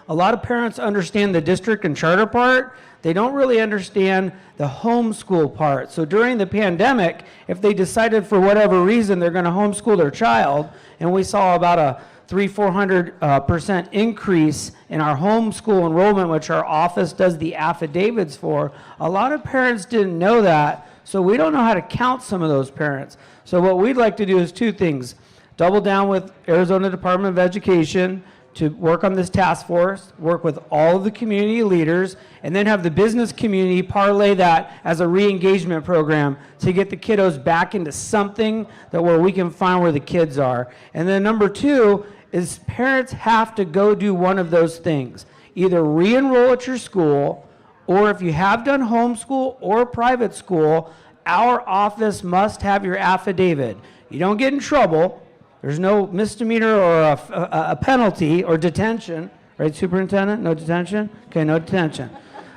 S6: A lot of parents understand the district and charter part. They don't really understand the homeschool part. So during the pandemic, if they decided for whatever reason they're going to homeschool their child, and we saw about a 300-400% increase in our homeschool enrollment, which our office does the affidavits for, a lot of parents didn't know that, so we don't know how to count some of those parents. So what we'd like to do is two things. Double down with Arizona Department of Education to work on this task force, work with all of the community leaders, and then have the business community parlay that as a re-engagement program to get the kiddos back into something that where we can find where the kids are. And then number two is parents have to go do one of those things. Either re-enroll at your school, or if you have done homeschool or private school, our office must have your affidavit. You don't get in trouble. There's no misdemeanor or a penalty or detention, right, Superintendent? No detention? Okay, no detention.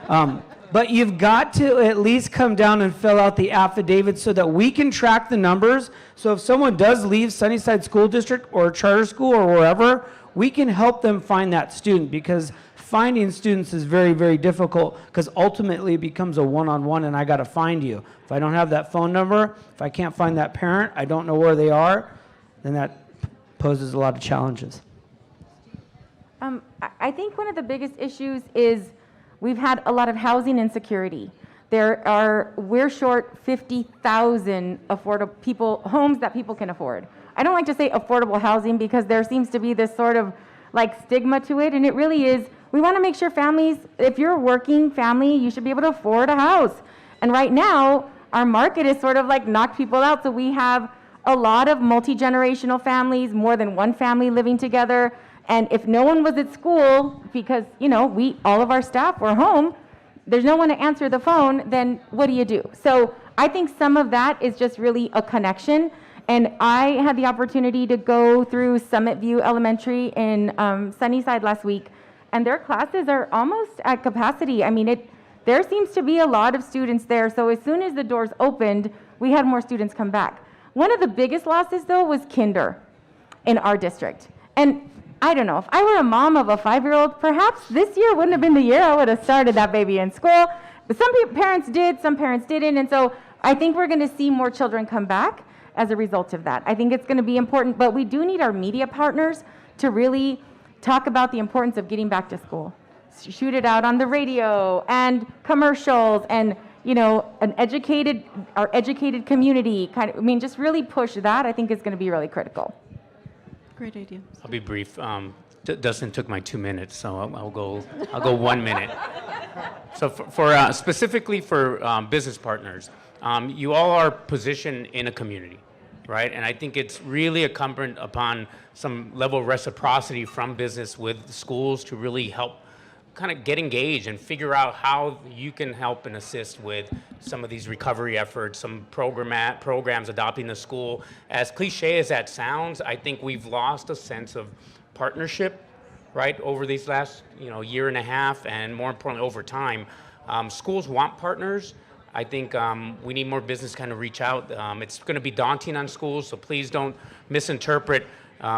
S6: But you've got to at least come down and fill out the affidavit so that we can track the numbers. So if someone does leave Sunnyside School District or charter school or wherever, we can help them find that student, because finding students is very, very difficult, because ultimately it becomes a one-on-one and I got to find you. If I don't have that phone number, if I can't find that parent, I don't know where they are, then that poses a lot of challenges.
S8: I think one of the biggest issues is we've had a lot of housing insecurity. We're short 50,000 affordable homes that people can afford. I don't like to say affordable housing because there seems to be this sort of like stigma to it, and it really is. We want to make sure families, if you're a working family, you should be able to afford a house. And right now, our market is sort of like knocked people out, so we have a lot of multi-generational families, more than one family living together. And if no one was at school because, all of our staff were home, there's no one to answer the phone, then what do? So I think some of that is just really a connection. And I had the opportunity to go through Summit View Elementary in Sunnyside last week, and their classes are almost at capacity. I mean, there seems to be a lot of students there. So as soon as the doors opened, we had more students come back. One of the biggest losses, though, was kinder in our district. And I don't know, if I were a mom of a 5-year-old, perhaps this year wouldn't have been the year I would have started that baby in school. But some parents did, some parents didn't. And so I think we're going to see more children come back as a result of that. I think it's going to be important, but we do need our media partners to really talk about the importance of getting back to school. Shoot it out on the radio and commercials and our educated community, just really push that. I think is going to be really critical.
S5: Great idea.
S7: I'll be brief. Dustin took my 2 minutes, so I'll go 1 minute. So for specifically for business partners, you all are positioned in a community, right? And I think it's really incumbent upon some level of reciprocity from business with schools to really help kind of get engaged and figure out how you can help and assist with some of these recovery efforts, some programs adopting the school. As cliche as that sounds, I think we've lost a sense of partnership, right, over these last year and a half, and more importantly, over time. Schools want partners. I think we need more business kind of reach out. It's going to be daunting on schools, so please don't misinterpret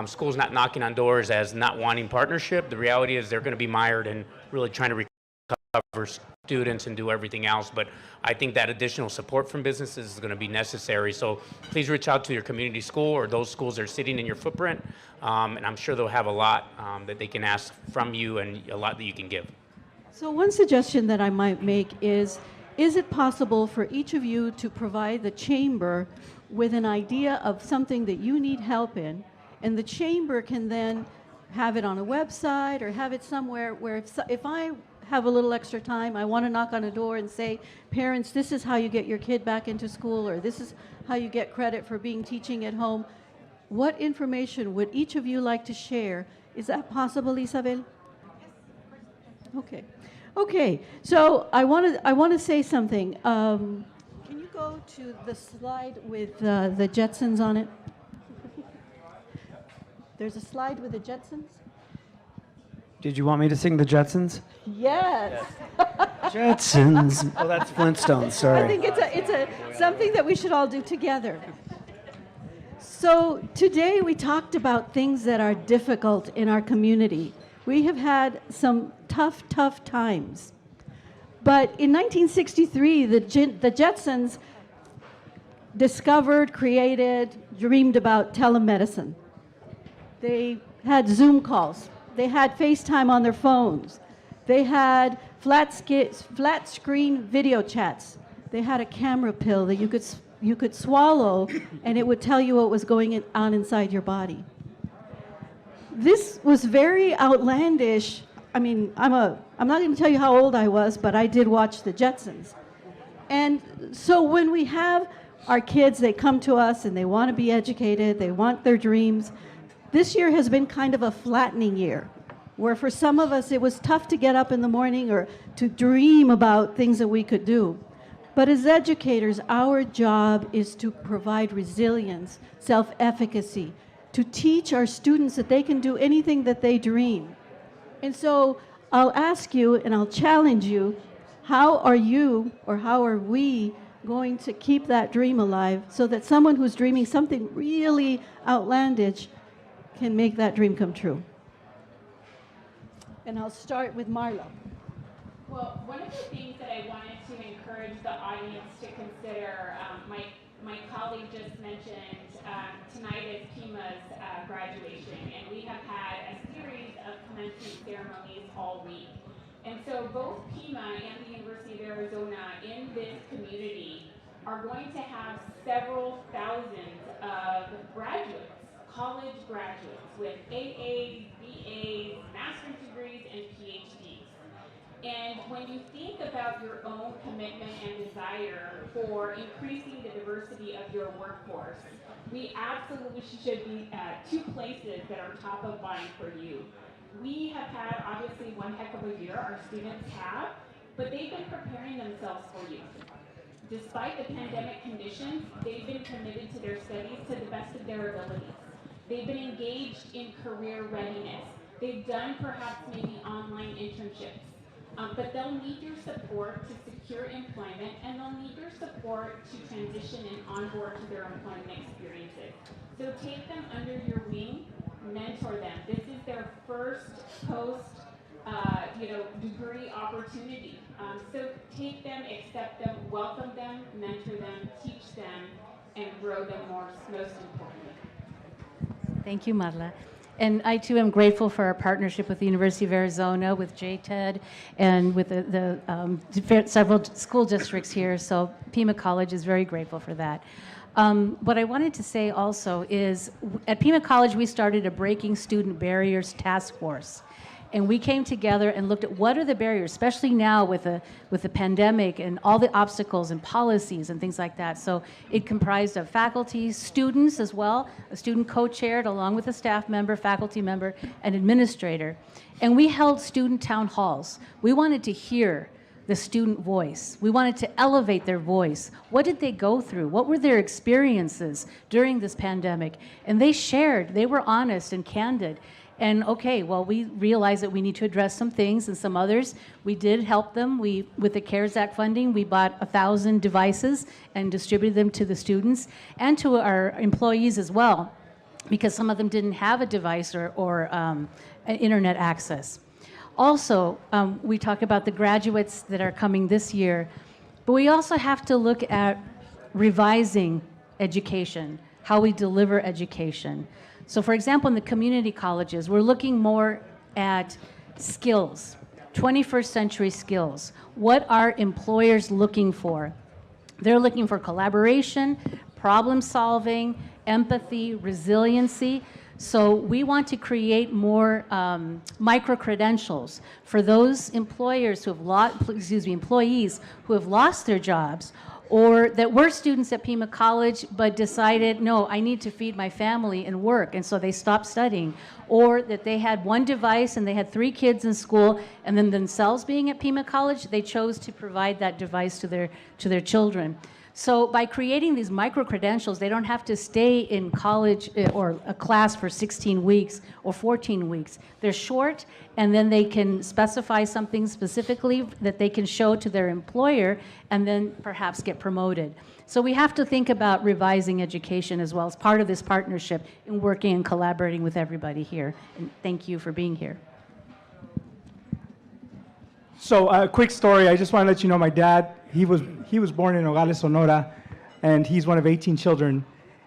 S7: schools not knocking on doors as not wanting partnership. The reality is they're going to be mired in really trying to recover students and do everything else. But I think that additional support from businesses is going to be necessary. So please reach out to your community school or those schools that are sitting in your footprint. And I'm sure they'll have a lot that they can ask from you and a lot that you can give.
S5: So one suggestion that I might make is it possible for each of you to provide the chamber with an idea of something that you need help in, and the chamber can then have it on a website or have it somewhere where if I have a little extra time, I want to knock on a door and say, parents, this is how you get your kid back into school, or this is how you get credit for being teaching at home. What information would each of you like to share? Is that possible, Isabel? Okay. Okay, so I want to say something. Can you go to the slide with the Jetsons on it? There's a slide with the Jetsons?
S6: Did you want me to sing the Jetsons?
S5: Yes.
S6: Jetsons. Oh, that's Flintstones, sorry.
S5: I think it's something that we should all do together. So today we talked about things that are difficult in our community. We have had some tough times. But in 1963, the Jetsons discovered, created, dreamed about telemedicine. They had Zoom calls. They had FaceTime on their phones. They had flat screen video chats. They had a camera pill that you could swallow, and it would tell you what was going on inside your body. This was very outlandish. I mean, I'm not going to tell you how old I was, but I did watch the Jetsons. And so when we have our kids, they come to us and they want to be educated, they want their dreams. This year has been kind of a flattening year, where for some of us it was tough to get up in the morning or to dream about things that we could do. But as educators, our job is to provide resilience, self-efficacy, to teach our students that they can do anything that they dream. And so I'll ask you and I'll challenge you, how are you or how are we going to keep that dream alive so that someone who's dreaming something really outlandish can make that dream come true? And I'll start with Marla.
S9: Well, one of the things that I wanted to encourage the audience to consider, my colleague just mentioned tonight is PIMA's graduation, and we have had a series of commencement ceremonies all week. And so both PIMA and the University of Arizona in this community are going to have several thousands of graduates, college graduates with AAs, BAs, master's degrees, and PhDs. And when you think about your own commitment and desire for increasing the diversity of your workforce, we absolutely should be two places that are top of mind for you. We have had obviously one heck of a year, our students have, but they've been preparing themselves for you. Despite the pandemic conditions, they've been committed to their studies to the best of their abilities. They've been engaged in career readiness. They've done perhaps maybe online internships. But they'll need your support to secure employment, and they'll need your support to transition and onboard to their employment experiences. So take them under your wing, mentor them. This is their first post degree opportunity. So take them, accept them, welcome them, mentor them, teach them, and grow them most importantly.
S10: Thank you, Marla. And I too am grateful for our partnership with the University of Arizona, with JTED, and with the several school districts here. So Pima College is very grateful for that. What I wanted to say also is at Pima College, we started a Breaking Student Barriers Task Force. And we came together and looked at what are the barriers, especially now with the pandemic and all the obstacles and policies and things like that. So it comprised of faculty, students as well, a student co-chaired along with a staff member, faculty member, and administrator. And we held student town halls. We wanted to hear the student voice. We wanted to elevate their voice. What did they go through? What were their experiences during this pandemic? And they shared, they were honest and candid. And okay, well, we realized that we need to address some things and some others. We did help them. With the CARES Act funding, we bought 1,000 devices and distributed them to the students and to our employees as well. because some of them didn't have a device or an internet access. Also, we talk about the graduates that are coming this year, but we also have to look at revising education, how we deliver education. So for example, in the community colleges, we're looking more at skills, 21st century skills. What are employers looking for? They're looking for collaboration, problem solving, empathy, resiliency. So we want to create more micro-credentials for those employers who have employees who have lost their jobs, or that were students at Pima College but decided, no, I need to feed my family and work, and so they stopped studying. Or that they had one device and they had 3 kids in school, and then themselves being at Pima College, they chose to provide that device to their children. So by creating these micro-credentials, they don't have to stay in college or a class for 16 weeks or 14 weeks. They're short, and then they can specify something specifically that they can show to their employer and then perhaps get promoted. So we have to think about revising education as well as part of this partnership in working and collaborating with everybody here. And thank you for being here.
S11: So a quick story. I just want to let you know my dad, he was born in Nogales, Sonora, and he's one of 18 children.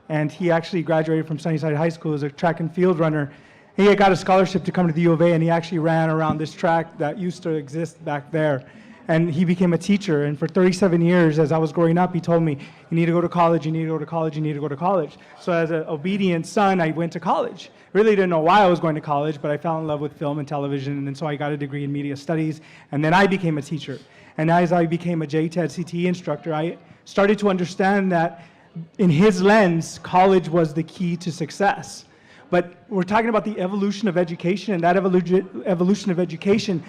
S11: And he actually graduated from Sunnyside High School as a track and field runner. He got a scholarship to come to the U of A, and he actually ran around this track that used to exist back there. And he became a teacher. And for 37 years, as I was growing up, he told me, you need to go to college, you need to go to college, you need to go to college. So as an obedient son, I went to college. Really didn't know why I was going to college, but I fell in love with film and television, and so I got a degree in media studies, and then I became a teacher. And as I became a JTED CTE instructor, I started to understand that in his lens, college was the key to success. But we're talking about the evolution of education, and that evolution of education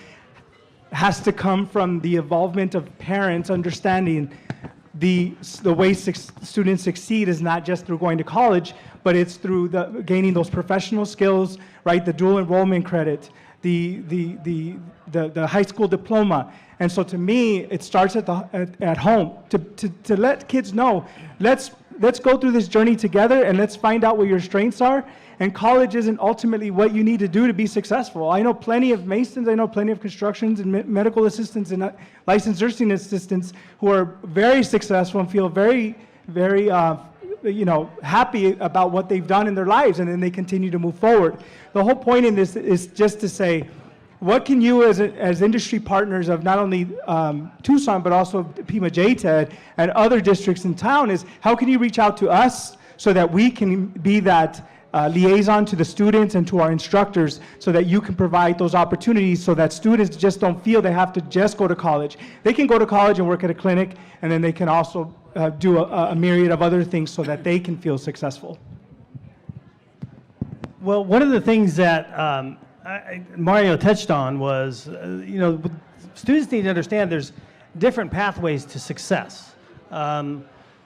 S11: has to come from the involvement of parents understanding the way students succeed is not just through going to college, but it's through gaining those professional skills, right? The dual enrollment credit, the high school diploma. And so to me, it starts at home to let kids know, let's go through this journey together and let's find out what your strengths are. And college isn't ultimately what you need to do to be successful. I know plenty of masons, I know plenty of constructions and medical assistants and licensed nursing assistants who are very successful and feel very, very happy about what they've done in their lives, and then they continue to move forward. The whole point in this is just to say, what can you as industry partners of not only Tucson, but also Pima JTED and other districts in town, is how can you reach out to us so that we can be that liaison to the students and to our instructors so that you can provide those opportunities so that students just don't feel they have to just go to college. They can go to college and work at a clinic, and then they can also do a myriad of other things so that they can feel successful.
S12: Well, one of the things that Mario touched on was, students need to understand there's different pathways to success.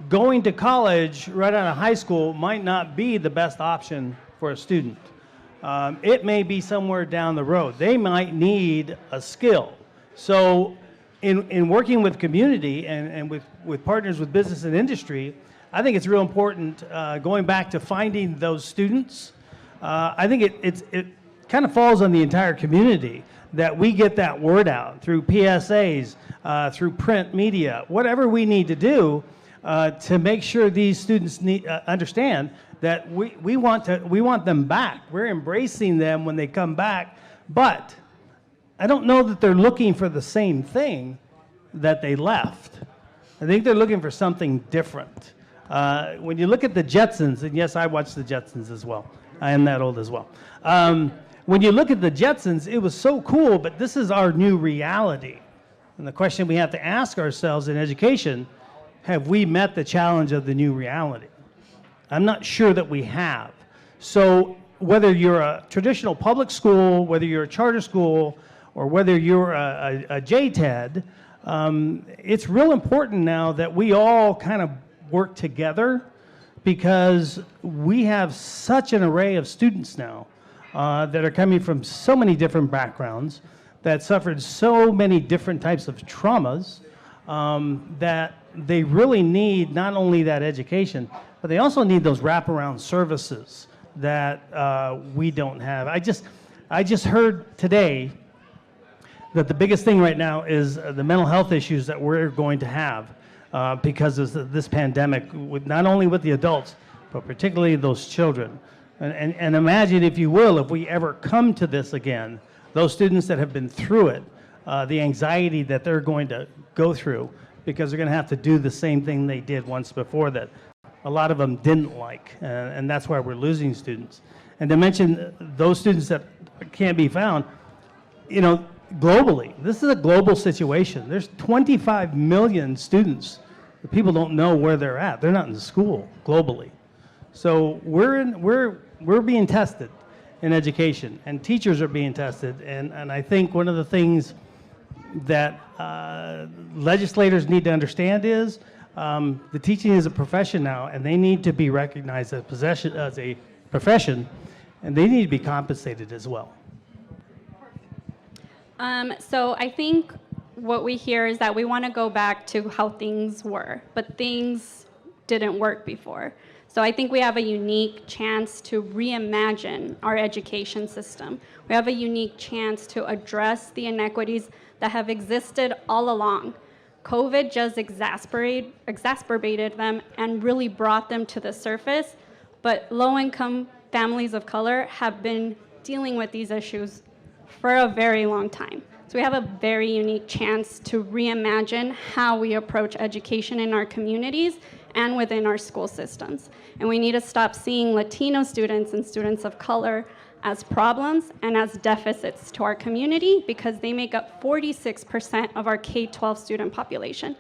S12: Going to college right out of high school might not be the best option for a student. It may be somewhere down the road. They might need a skill. So in working with community and with partners with business and industry, I think it's real important going back to finding those students. I think it kind of falls on the entire community that we get that word out through PSAs, through print media, whatever we need to do to make sure these students understand that we want them back. We're embracing them when they come back, but I don't know that they're looking for the same thing that they left. I think they're looking for something different. When you look at the Jetsons, and yes, I watched the Jetsons as well. I am that old as well. When you look at the Jetsons, it was so cool, but this is our new reality. And the question we have to ask ourselves in education, have we met the challenge of the new reality? I'm not sure that we have. So whether you're a traditional public school, whether you're a charter school, or whether you're a JTED, it's real important now that we all kind of work together, because we have such an array of students now that are coming from so many different backgrounds, that suffered so many different types of traumas, that they really need not only that education, but they also need those wraparound services that we don't have. I just heard today that the biggest thing right now is the mental health issues that we're going to have because of this pandemic, with not only with the adults, but particularly those children. And imagine, if you will, if we ever come to this again, those students that have been through it, the anxiety that they're going to go through, because they're going to have to do the same thing they did once before that a lot of them didn't like, and that's why we're losing students. And to mention those students that can't be found, you know, globally, this is a global situation. There's 25 million students that people don't know where they're at. They're not in school globally. So we're being tested in education, and teachers are being tested. And I think one of the things that legislators need to understand is the teaching is a profession now, and they need to be recognized as a profession, and they need to be compensated as well.
S13: So I think what we hear is that we want to go back to how things were, but things didn't work before. So I think we have a unique chance to reimagine our education system. We have a unique chance to address the inequities that have existed all along. COVID just exacerbated them and really brought them to the surface, but low-income families of color have been dealing with these issues for a very long time. So we have a very unique chance to reimagine how we approach education in our communities and within our school systems. And we need to stop seeing Latino students and students of color as problems and as deficits to our community, because they make up 46% of our K-12 student population.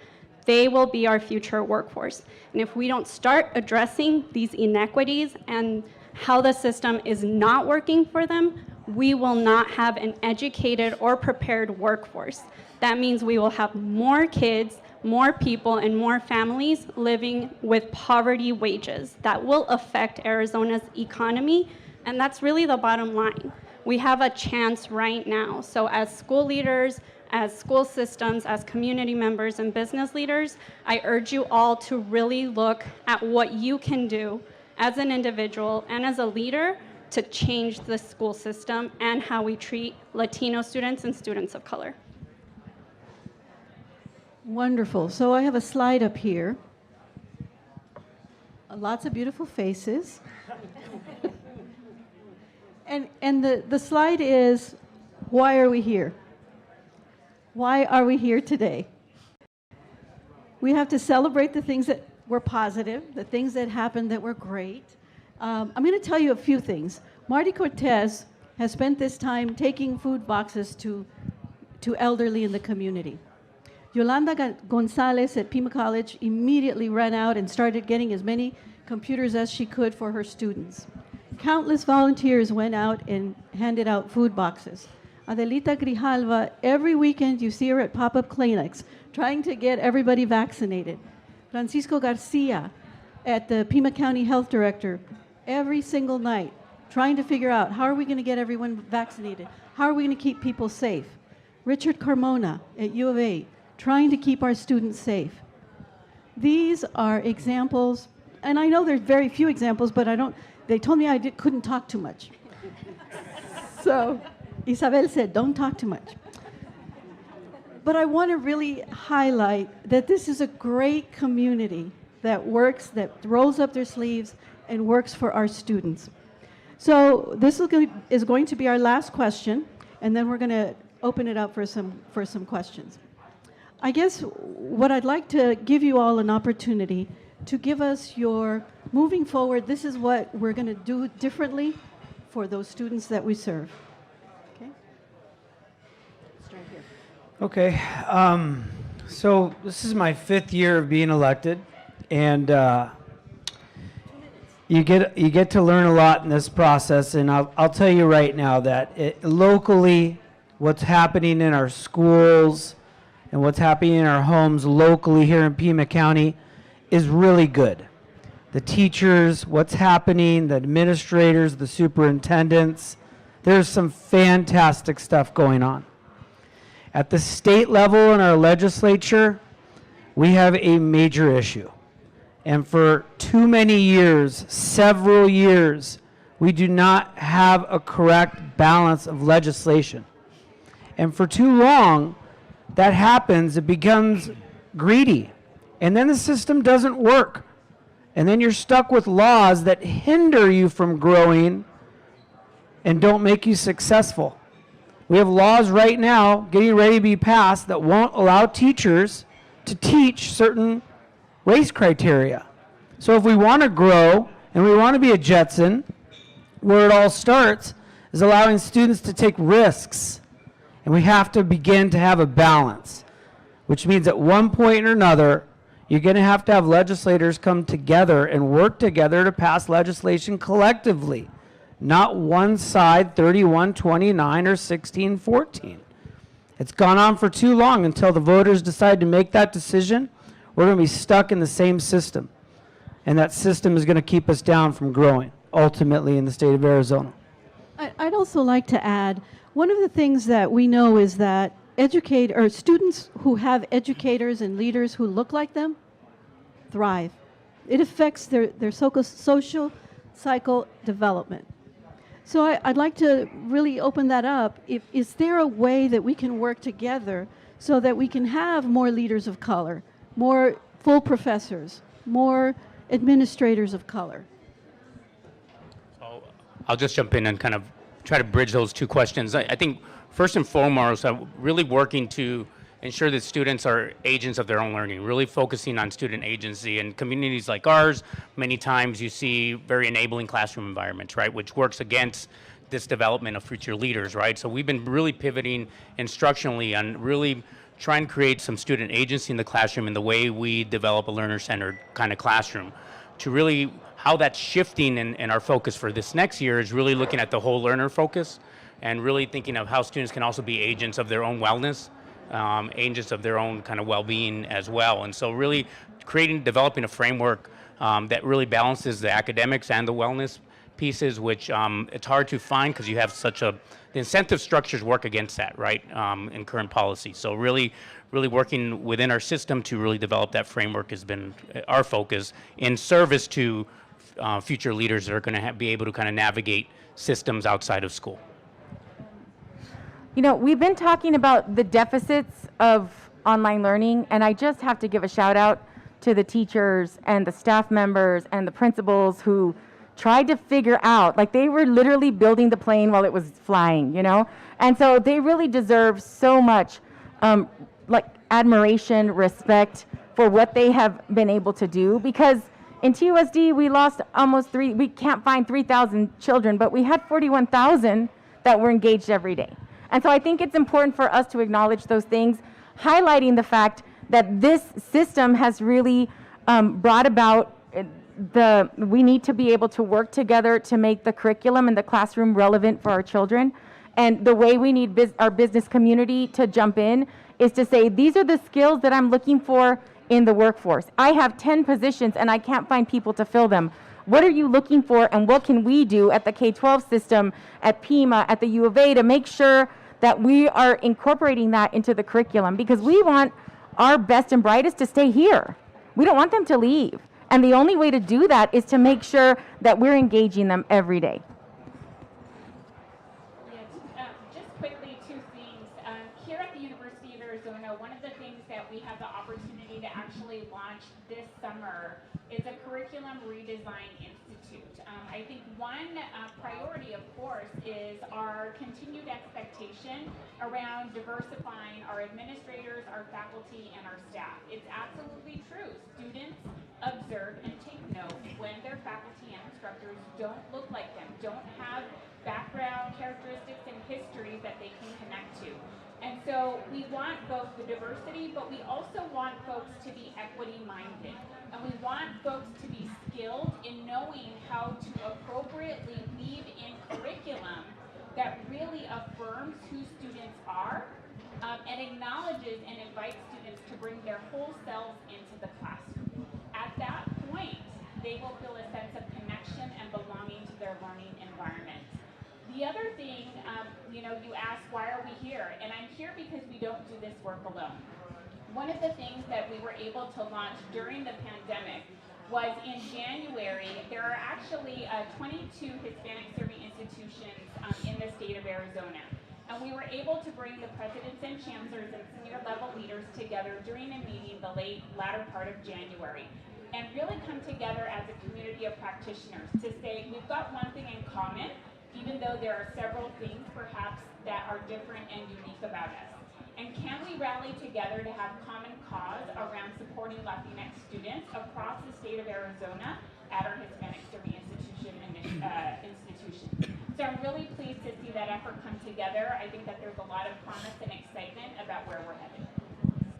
S13: They will be our future workforce. And if we don't start addressing these inequities and how the system is not working for them, we will not have an educated or prepared workforce. That means we will have more kids, more people, and more families living with poverty wages. That will affect Arizona's economy, and that's really the bottom line. We have a chance right now. So as school leaders, as school systems, as community members and business leaders, I urge you all to really look at what you can do as an individual and as a leader to change the school system and how we treat Latino students and students of color.
S5: Wonderful. So I have a slide up here. Lots of beautiful faces. And the slide is, why are we here? Why are we here today? We have to celebrate the things that were positive, the things that happened that were great. I'm going to tell you a few things. Marty Cortez has spent this time taking food boxes to elderly in the community. Yolanda Gonzalez at Pima College immediately ran out and started getting as many computers as she could for her students. Countless volunteers went out and handed out food boxes. Adelita Grijalva, every weekend you see her at pop-up clinics trying to get everybody vaccinated. Francisco Garcia at the Pima County Health Director, every single night trying to figure out how are we going to get everyone vaccinated? How are we going to keep people safe? Richard Carmona at U of A, trying to keep our students safe. These are examples, and I know there's very few examples, but they told me I couldn't talk too much. So Isabel said, don't talk too much. But I want to really highlight that this is a great community that works, that rolls up their sleeves and works for our students. So this is going to be our last question, and then we're going to open it up for some questions. I guess what I'd like to give you all an opportunity to give us your, moving forward, this is what we're going to do differently for those students that we serve. Okay? Start here.
S6: Okay, so this is my 5th year of being elected, and you get to learn a lot in this process. And I'll tell you right now that locally, what's happening in our schools and what's happening in our homes locally here in Pima County is really good. The teachers, what's happening, the administrators, the superintendents, there's some fantastic stuff going on. At the state level in our legislature, we have a major issue. And for too many years, several years, we do not have a correct balance of legislation. And for too long, that happens, it becomes greedy. And then the system doesn't work. And then you're stuck with laws that hinder you from growing and don't make you successful. We have laws right now getting ready to be passed that won't allow teachers to teach certain race criteria. So if we want to grow and we want to be a Jetson, where it all starts is allowing students to take risks. And we have to begin to have a balance, which means at one point or another, you're going to have legislators come together and work together to pass legislation collectively, not one side 31-29 or 16-14. It's gone on for too long. Until the voters decide to make that decision, we're going to be stuck in the same system. And that system is going to keep us down from growing, ultimately, in the state of Arizona.
S5: I'd also like to add, one of the things that we know is that students who have educators and leaders who look like them thrive. It affects their social cycle development. So I'd like to really open that up. Is there a way that we can work together so that we can have more leaders of color, more full professors, more administrators of color?
S7: So I'll just jump in and kind of try to bridge those two questions. I think first and foremost, I'm really working to ensure that students are agents of their own learning, really focusing on student agency. And communities like ours, many times you see very enabling classroom environments, right, which works against this development of future leaders, right? So we've been really pivoting instructionally on really trying to create some student agency in the classroom in the way we develop a learner-centered kind of classroom. To really, how that's shifting in our focus for this next year is really looking at the whole learner focus and really thinking of how students can also be agents of their own wellness, agents of their own kind of well-being as well. And so really developing a framework that really balances the academics and the wellness pieces, which it's hard to find because you have the incentive structures work against that, right, in current policy. So really working within our system to really develop that framework has been our focus in service to future leaders that are going to be able to kind of navigate systems outside of school.
S8: You know, we've been talking about the deficits of online learning, and I just have to give a shout out to the teachers and the staff members and the principals who tried to figure out, like they were literally building the plane while it was flying, you know? And so they really deserve so much admiration, respect for what they have been able to do, because in TUSD we lost we can't find 3,000 children, but we had 41,000 that were engaged every day. And so I think it's important for us to acknowledge those things, highlighting the fact that this system has really brought about we need to be able to work together to make the curriculum and the classroom relevant for our children. And the way we need our business community to jump in is to say, these are the skills that I'm looking for in the workforce. I have 10 positions and I can't find people to fill them. What are you looking for, and what can we do at the K-12 system, at Pima, at the U of A to make sure that we are incorporating that into the curriculum? Because we want our best and brightest to stay here. We don't want them to leave. And the only way to do that is to make sure that we're engaging them every day.
S9: Just quickly, two things. Here at the University of Arizona, one of the things that we have the opportunity to actually launch this summer is a curriculum redesign institute. I think one priority, of course, is our continued expectation around diversifying our administrators, our faculty, and our staff. It's absolutely true. Students observe and take note when their faculty and instructors don't look like them, don't have background characteristics and histories that they can connect to. And so we want both the diversity, but we also want folks to be equity-minded. And we want folks to be skilled in knowing how to appropriately weave in curriculum that really affirms who students are and acknowledges and invites students to bring their whole selves into the classroom. At that point, they will feel a sense of connection and belonging to their learning environment. The other thing, you asked, why are we here? And I'm here because we don't do this work alone. One of the things that we were able to launch during the pandemic was in January, there are actually 22 Hispanic serving institutions in the state of Arizona. And we were able to bring the presidents and chancellors and senior level leaders together during a meeting the latter part of January, and really come together as a community of practitioners to say we've got one thing in common, even though there are several things perhaps that are different and unique about us. And can we rally together to have common cause around supporting Latinx students across the state of Arizona at our Hispanic Serving Institution institution. So I'm really pleased to see that effort come together. I think that there's a lot of promise and excitement about where we're headed.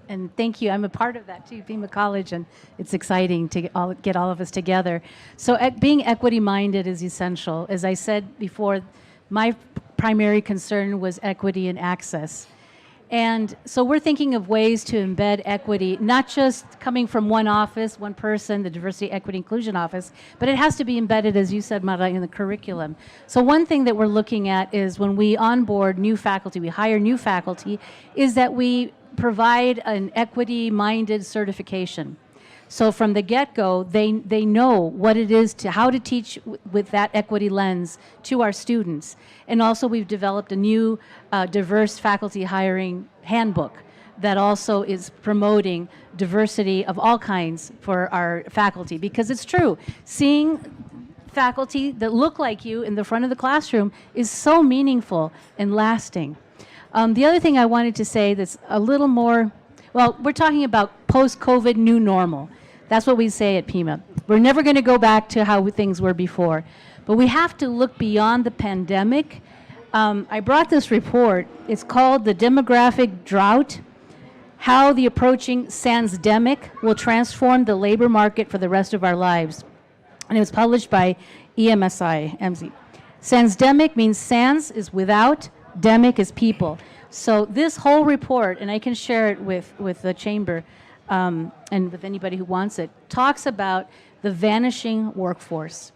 S10: And thank you. I'm a part of that too, Pima College, and it's exciting to get all of us together. So being equity-minded is essential. As I said before, my primary concern was equity and access. And so we're thinking of ways to embed equity, not just coming from one office, one person, the Diversity, Equity, Inclusion Office, but it has to be embedded, as you said, Mara, in the curriculum. So one thing that we're looking at is when we onboard new faculty, we hire new faculty, is that we provide an equity-minded certification. So from the get-go, they know what it is how to teach with that equity lens to our students. And also we've developed a new diverse faculty hiring handbook that also is promoting diversity of all kinds for our faculty. Because it's true, seeing faculty that look like you in the front of the classroom is so meaningful and lasting. The other thing I wanted to say that's a little more, well, we're talking about post-COVID new normal. That's what we say at Pima. We're never going to go back to how things were before. But we have to look beyond the pandemic. I brought this report. It's called The Demographic Drought, How the Approaching Sansdemic Will Transform the Labor Market for the Rest of Our Lives. And it was published by EMSI. Sansdemic means sans is without, demic is people. So this whole report, and I can share it with the chamber and with anybody who wants it, talks about the vanishing workforce.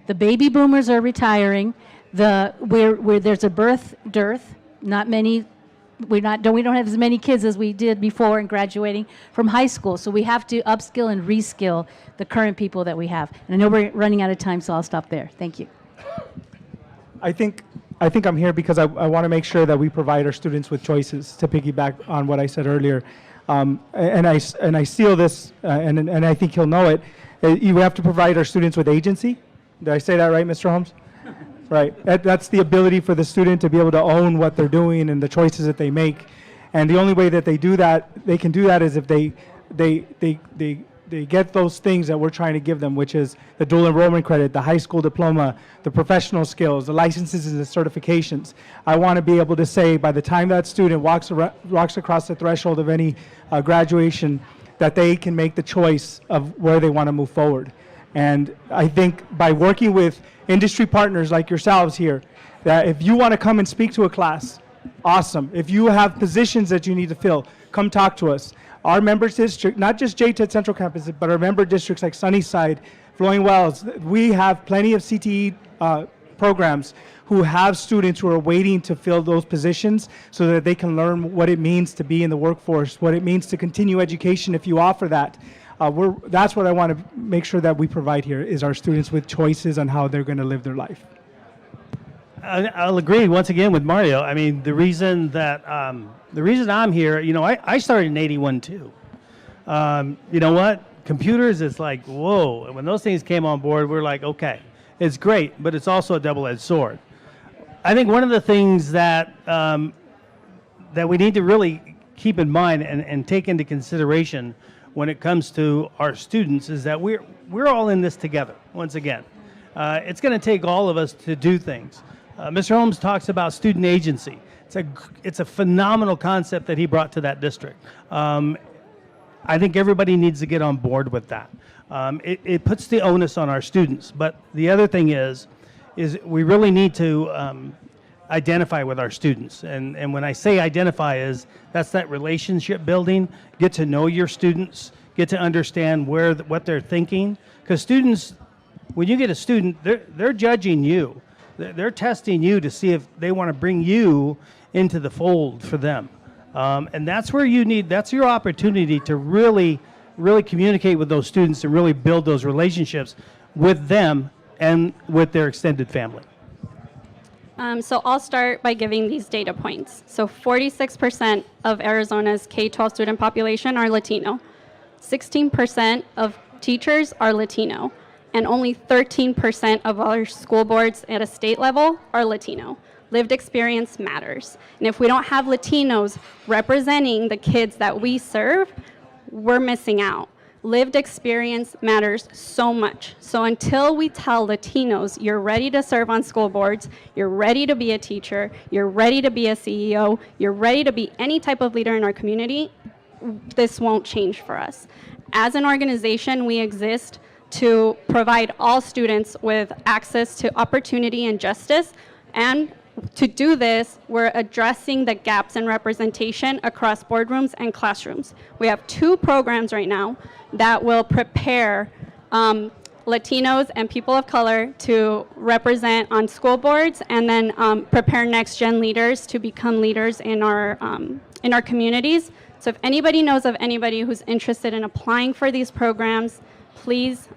S10: The baby boomers are retiring. Where there's a birth dearth, not many. We don't have as many kids as we did before in graduating from high school. So we have to upskill and reskill the current people that we have. And I know we're running out of time, so I'll stop there. Thank you.
S11: I think I'm here because I want to make sure that we provide our students with choices, to piggyback on what I said earlier. And I seal this, and I think he'll know it. You have to provide our students with agency. Did I say that right, Mr. Holmes? Right. That's the ability for the student to be able to own what they're doing and the choices that they make. And the only way that they can do that is if they get those things that we're trying to give them, which is the dual enrollment credit, the high school diploma, the professional skills, the licenses and the certifications. I want to be able to say by the time that student walks across the threshold of any graduation, that they can make the choice of where they want to move forward. And I think by working with industry partners like yourselves here, that if you want to come and speak to a class, awesome. If you have positions that you need to fill, come talk to us. Our member district, not just JTED Central Campus, but our member districts like Sunnyside, Flowing Wells, we have plenty of CTE programs who have students who are waiting to fill those positions so that they can learn what it means to be in the workforce, what it means to continue education if you offer that. That's what I want to make sure that we provide here, is our students with choices on how they're going to live their life.
S12: I'll agree once again with Mario. I mean, the reason I'm here, I started in '81 too. You know what? Computers, it's like, whoa. And when those things came on board, we're like, okay, it's great, but it's also a double-edged sword. I think one of the things that we need to really keep in mind and take into consideration when it comes to our students is that we're all in this together, once again. It's going to take all of us to do things. Mr. Holmes talks about student agency. It's a phenomenal concept that he brought to that district. I think everybody needs to get on board with that. It puts the onus on our students, but the other thing is we really need to identify with our students. And when I say identify, that's that relationship building, get to know your students, get to understand what they're thinking. Because students, when you get a student, they're judging you. They're testing you to see if they want to bring you into the fold for them. And that's where that's your opportunity to really really communicate with those students and really build those relationships with them and with their extended family?
S13: So I'll start by giving these data points. So 46% of Arizona's K-12 student population are Latino. 16% of teachers are Latino. And only 13% of our school boards at a state level are Latino. Lived experience matters. And if we don't have Latinos representing the kids that we serve, we're missing out. Lived experience matters so much. So until we tell Latinos, you're ready to serve on school boards, you're ready to be a teacher, you're ready to be a CEO, you're ready to be any type of leader in our community, this won't change for us. As an organization, we exist to provide all students with access to opportunity and justice. And to do this, we're addressing the gaps in representation across boardrooms and classrooms. We have 2 programs right now that will prepare Latinos and people of color to represent on school boards, and then prepare next-gen leaders to become leaders in our communities. So if anybody knows of anybody who's interested in applying for these programs, please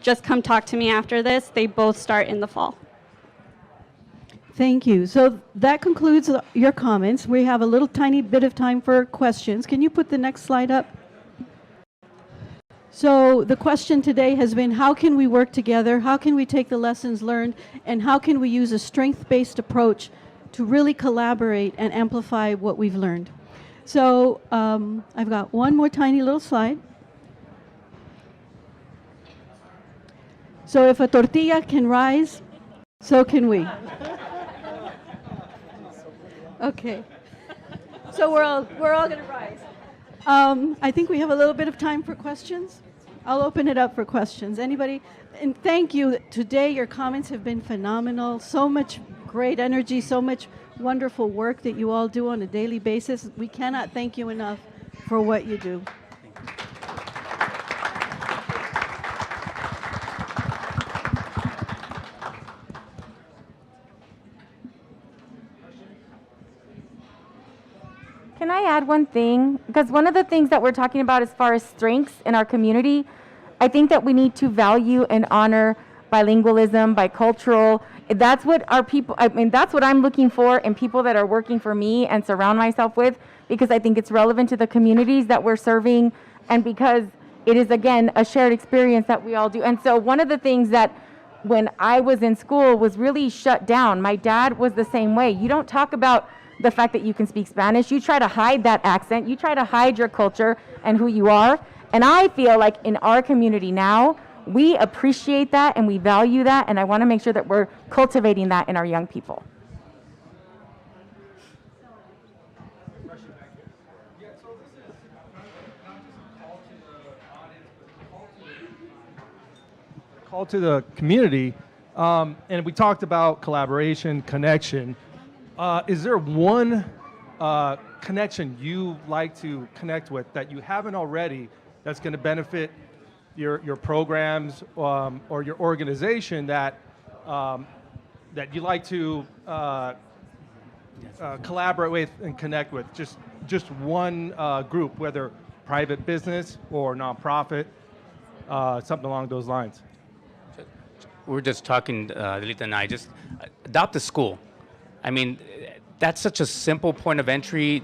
S13: just come talk to me after this. They both start in the fall.
S5: Thank you. So that concludes your comments. We have a little tiny bit of time for questions. Can you put the next slide up? So the question today has been, how can we work together? How can we take the lessons learned? And how can we use a strength-based approach to really collaborate and amplify what we've learned? So I've got one more tiny little slide. So if a tortilla can rise, so can we. Okay. So we're all going to rise. I think we have a little bit of time for questions. I'll open it up for questions. Anybody? And thank you. Today your comments have been phenomenal. So much great energy, so much wonderful work that you all do on a daily basis. We cannot thank you enough for what you do.
S8: Can I add one thing? Because one of the things that we're talking about as far as strengths in our community, I think that we need to value and honor bilingualism, bicultural. That's what our people, that's what I'm looking for in people that are working for me and surround myself with, because I think it's relevant to the communities that we're serving, and because it is, again, a shared experience that we all do. And so one of the things that when I was in school was really shut down. My dad was the same way. You don't talk about the fact that you can speak Spanish. You try to hide that accent. You try to hide your culture and who you are. And I feel like in our community now, we appreciate that and we value that, and I want to make sure that we're cultivating that in our young people.
S14: Call to the community, and we talked about collaboration, connection. Is there one connection you like to connect with that you haven't already that's going to benefit your programs or your organization that that you like to collaborate with and connect with? Just one group, whether private business or nonprofit, something along those lines.
S7: We're just talking, Delita and I, just adopt a school. I mean, that's such a simple point of entry.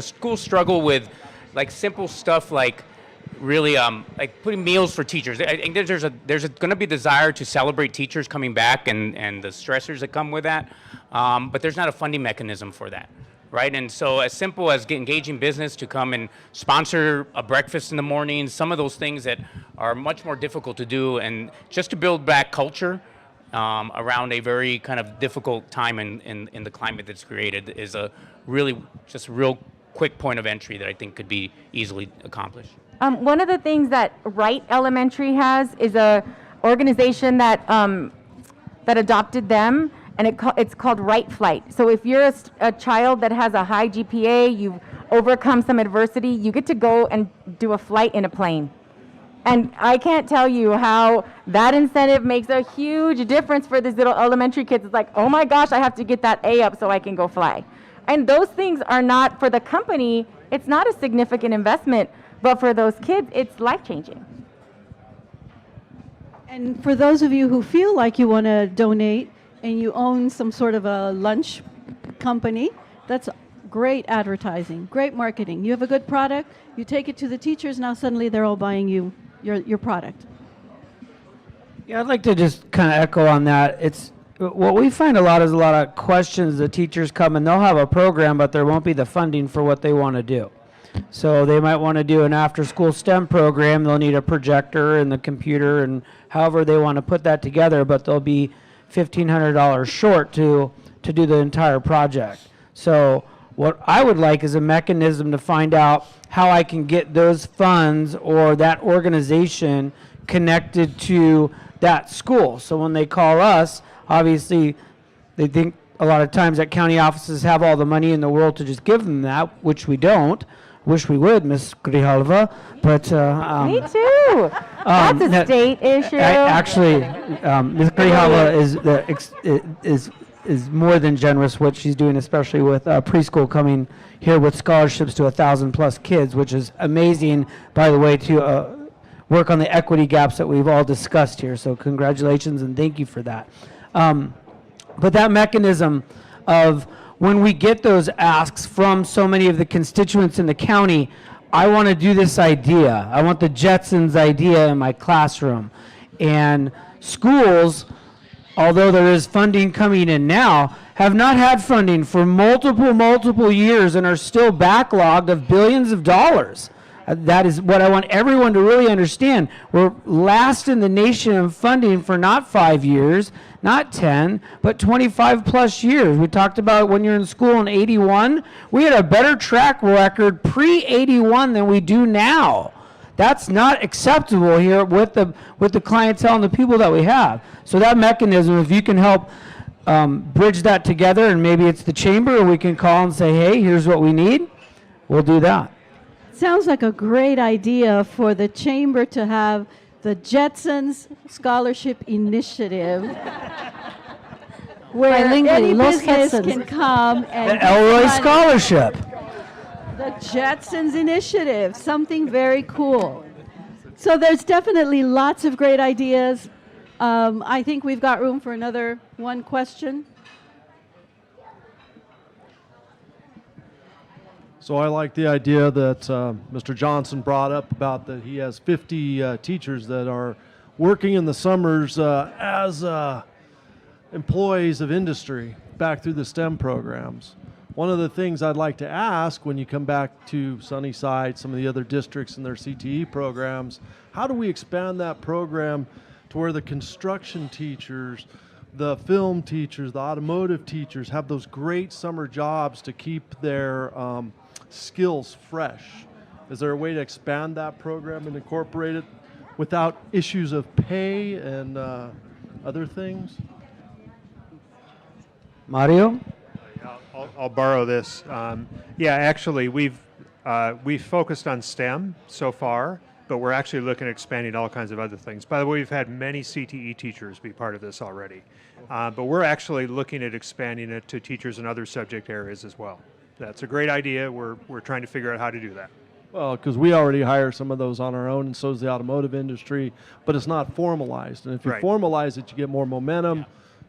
S7: Schools struggle with like simple stuff like really like putting meals for teachers. I think there's going to be desire to celebrate teachers coming back and the stressors that come with that, but there's not a funding mechanism for that, right? And so as simple as engaging business to come and sponsor a breakfast in the morning, some of those things that are much more difficult to do, and just to build back culture around a very kind of difficult time in the climate that's created is a really just real quick point of entry that I think could be easily accomplished.
S8: One of the things that Wright Elementary has is a organization that that adopted them, and it's called Wright Flight. So if you're a child that has a high GPA, you've overcome some adversity, you get to go and do a flight in a plane. And I can't tell you how that incentive makes a huge difference for these little elementary kids. It's like, oh my gosh, I have to get that A up so I can go fly. And those things are not, for the company, it's not a significant investment, But for those kids, it's life-changing.
S5: And for those of you who feel like you want to donate and you own some sort of a lunch company, that's great advertising, great marketing. You have a good product, you take it to the teachers, now suddenly they're all buying you your product.
S6: Yeah, I'd like to just kind of echo on that. It's what we find a lot is a lot of questions. The teachers come and they'll have a program, but there won't be the funding for what they want to do. So they might want to do an after-school STEM program. They'll need a projector and the computer and however they want to put that together, but they'll be $1,500 short to do the entire project. So what I would like is a mechanism to find out how I can get those funds or that organization connected to that school. So when they call us, obviously they think a lot of times that county offices have all the money in the world to just give them that, which we don't. Wish we would, Ms. Grijalva, but
S8: Me too. That's a state issue.
S6: Actually, Ms. Grijalva is more than generous what she's doing, especially with preschool coming here with scholarships to 1,000+ kids, which is amazing, by the way, to work on the equity gaps that we've all discussed here. So congratulations and thank you for that. But that mechanism of when we get those asks from so many of the constituents in the county, I want to do this idea. I want the Jetsons idea in my classroom. And schools, although there is funding coming in now, have not had funding for multiple years and are still backlogged of billions of dollars. That is what I want everyone to really understand. We're last in the nation in funding for not 5 years, not 10, but 25+ years. We talked about when you're in school in 81, we had a better track record pre-81 than we do now. That's not acceptable here with the clientele and the people that we have. So that mechanism, if you can help bridge that together, and maybe it's the chamber, or we can call and say, hey, here's what we need, we'll do that.
S5: Sounds like a great idea for the chamber to have the Jetsons Scholarship Initiative, where any business can come and
S6: the Elroy Scholarship.
S5: The Jetsons Initiative, something very cool. So there's definitely lots of great ideas. I think we've got room for another one question.
S15: So I like the idea that Mr. Johnson brought up about that he has 50 teachers that are working in the summers as employees of industry back through the STEM programs. One of the things I'd like to ask when you come back to Sunnyside, some of the other districts and their CTE programs, how do we expand that program to where the construction teachers, the film teachers, the automotive teachers have those great summer jobs to keep their skills fresh? Is there a way to expand that program and incorporate it without issues of pay and other things?
S6: Mario?
S4: I'll borrow this. Yeah, actually, we've focused on STEM so far, but we're actually looking at expanding all kinds of other things. By the way, we've had many CTE teachers be part of this already, but we're actually looking at expanding it to teachers in other subject areas as well. That's a great idea. We're trying to figure out how to do that.
S15: Well, because we already hire some of those on our own, and so is the automotive industry, but it's not formalized. And if you formalize it, you get more momentum,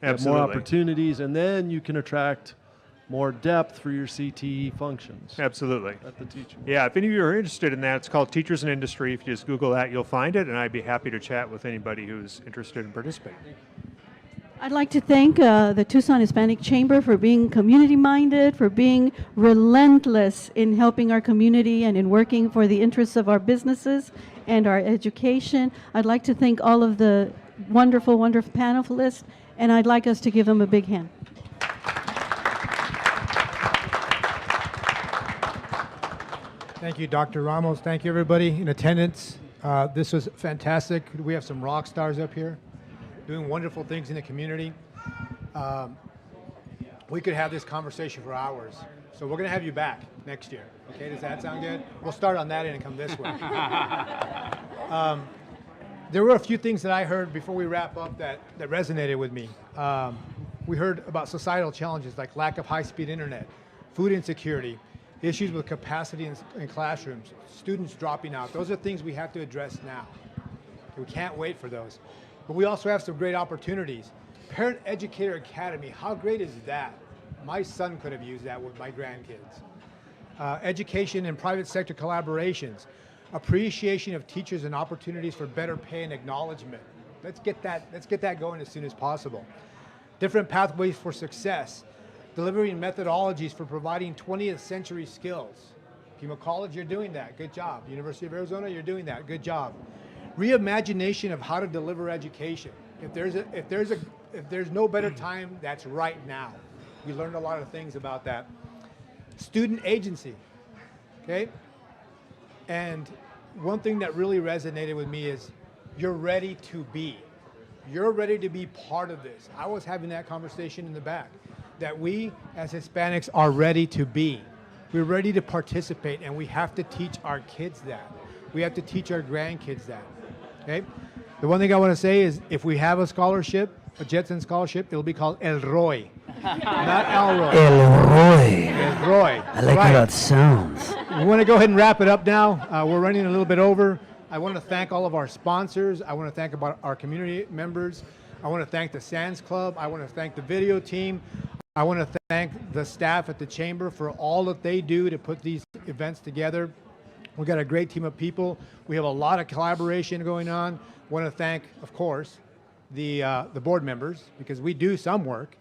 S15: you get more opportunities, and then you can attract more depth for your CTE functions.
S4: Absolutely.
S15: At the teacher.
S4: Yeah, if any of you are interested in that, it's called Teachers in Industry. If you just Google that, you'll find it, and I'd be happy to chat with anybody who's interested in participating.
S5: I'd like to thank the Tucson Hispanic Chamber for being community-minded, for being relentless in helping our community and in working for the interests of our businesses and our education. I'd like to thank all of the wonderful panelists, and I'd like us to give them a big hand.
S2: Thank you, Dr. Ramos. Thank you, everybody in attendance. This was fantastic. We have some rock stars up here doing wonderful things in the community. We could have this conversation for hours. So we're going to have you back next year. Okay, does that sound good? We'll start on that end and come this way. There were a few things that I heard before we wrap up that resonated with me. We heard about societal challenges like lack of high-speed internet, food insecurity, issues with capacity in classrooms, students dropping out. Those are things we have to address now. We can't wait for those. But we also have some great opportunities. Parent Educator Academy, how great is that? My son could have used that with my grandkids. Education and private sector collaborations, appreciation of teachers and opportunities for better pay and acknowledgement. Let's get that going as soon as possible. Different pathways for success, delivering methodologies for providing 20th century skills. Pima College, you're doing that, good job. University of Arizona, you're doing that, good job. Reimagination of how to deliver education. If there's no better time, that's right now. We learned a lot of things about that. Student agency, okay? And one thing that really resonated with me is you're ready to be. You're ready to be part of this. I was having that conversation in the back, that we as Hispanics are ready to be. We're ready to participate, and we have to teach our kids that. We have to teach our grandkids that, okay? The one thing I want to say is if we have a scholarship, a Jetson scholarship, it'll be called El Roy, not Elroy.
S6: El Roy.
S2: El Roy.
S6: I like how that sounds.
S2: We want to go ahead and wrap it up now. We're running a little bit over. I want to thank all of our sponsors. I want to thank our community members. I want to thank the Sands Club. I want to thank the video team. I want to thank the staff at the Chamber for all that they do to put these events together. We've got a great team of people. We have a lot of collaboration going on. I want to thank, of course, the board members, because we do some work.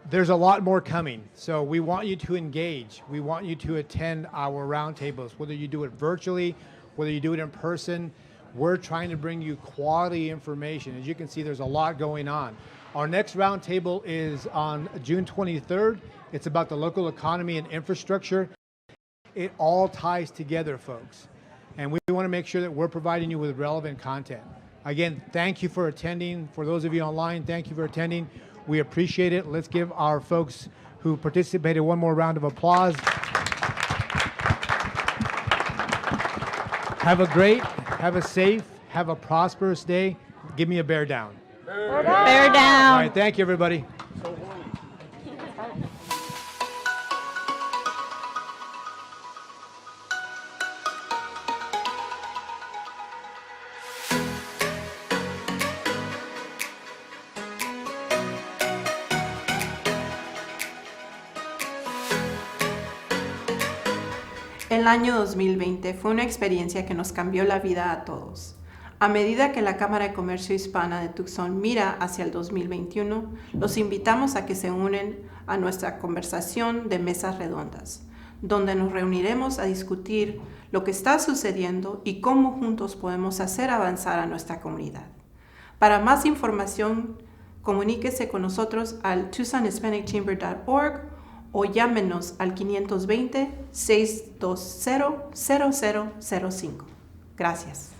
S2: There's a lot more coming, so we want you to engage. We want you to attend our roundtables, whether you do it virtually, whether you do it in person. We're trying to bring you quality information. As you can see, there's a lot going on. Our next roundtable is on June 23rd. It's about the local economy and infrastructure. It all ties together, folks. And we want to make sure that we're providing you with relevant content. Again, thank you for attending. For those of you online, thank you for attending. We appreciate it. Let's give our folks who participated one more round of applause. Have a great, have a safe, have a prosperous day. Give me a bear down.
S13: Bear down.
S2: All right, thank you, everybody.
S1: El año 2020 fue una experiencia que nos cambió la vida a todos. A medida que la Cámara de Comercio Hispana de Tucson mira hacia el 2021, los invitamos a que se unen a nuestra conversación de mesas redondas, donde nos reuniremos a discutir lo que está sucediendo y cómo juntos podemos hacer avanzar a nuestra comunidad. Para más información, comuníquese con nosotros al tucsonhispanicchamber.org o llámenos al 520-620-0005. Gracias.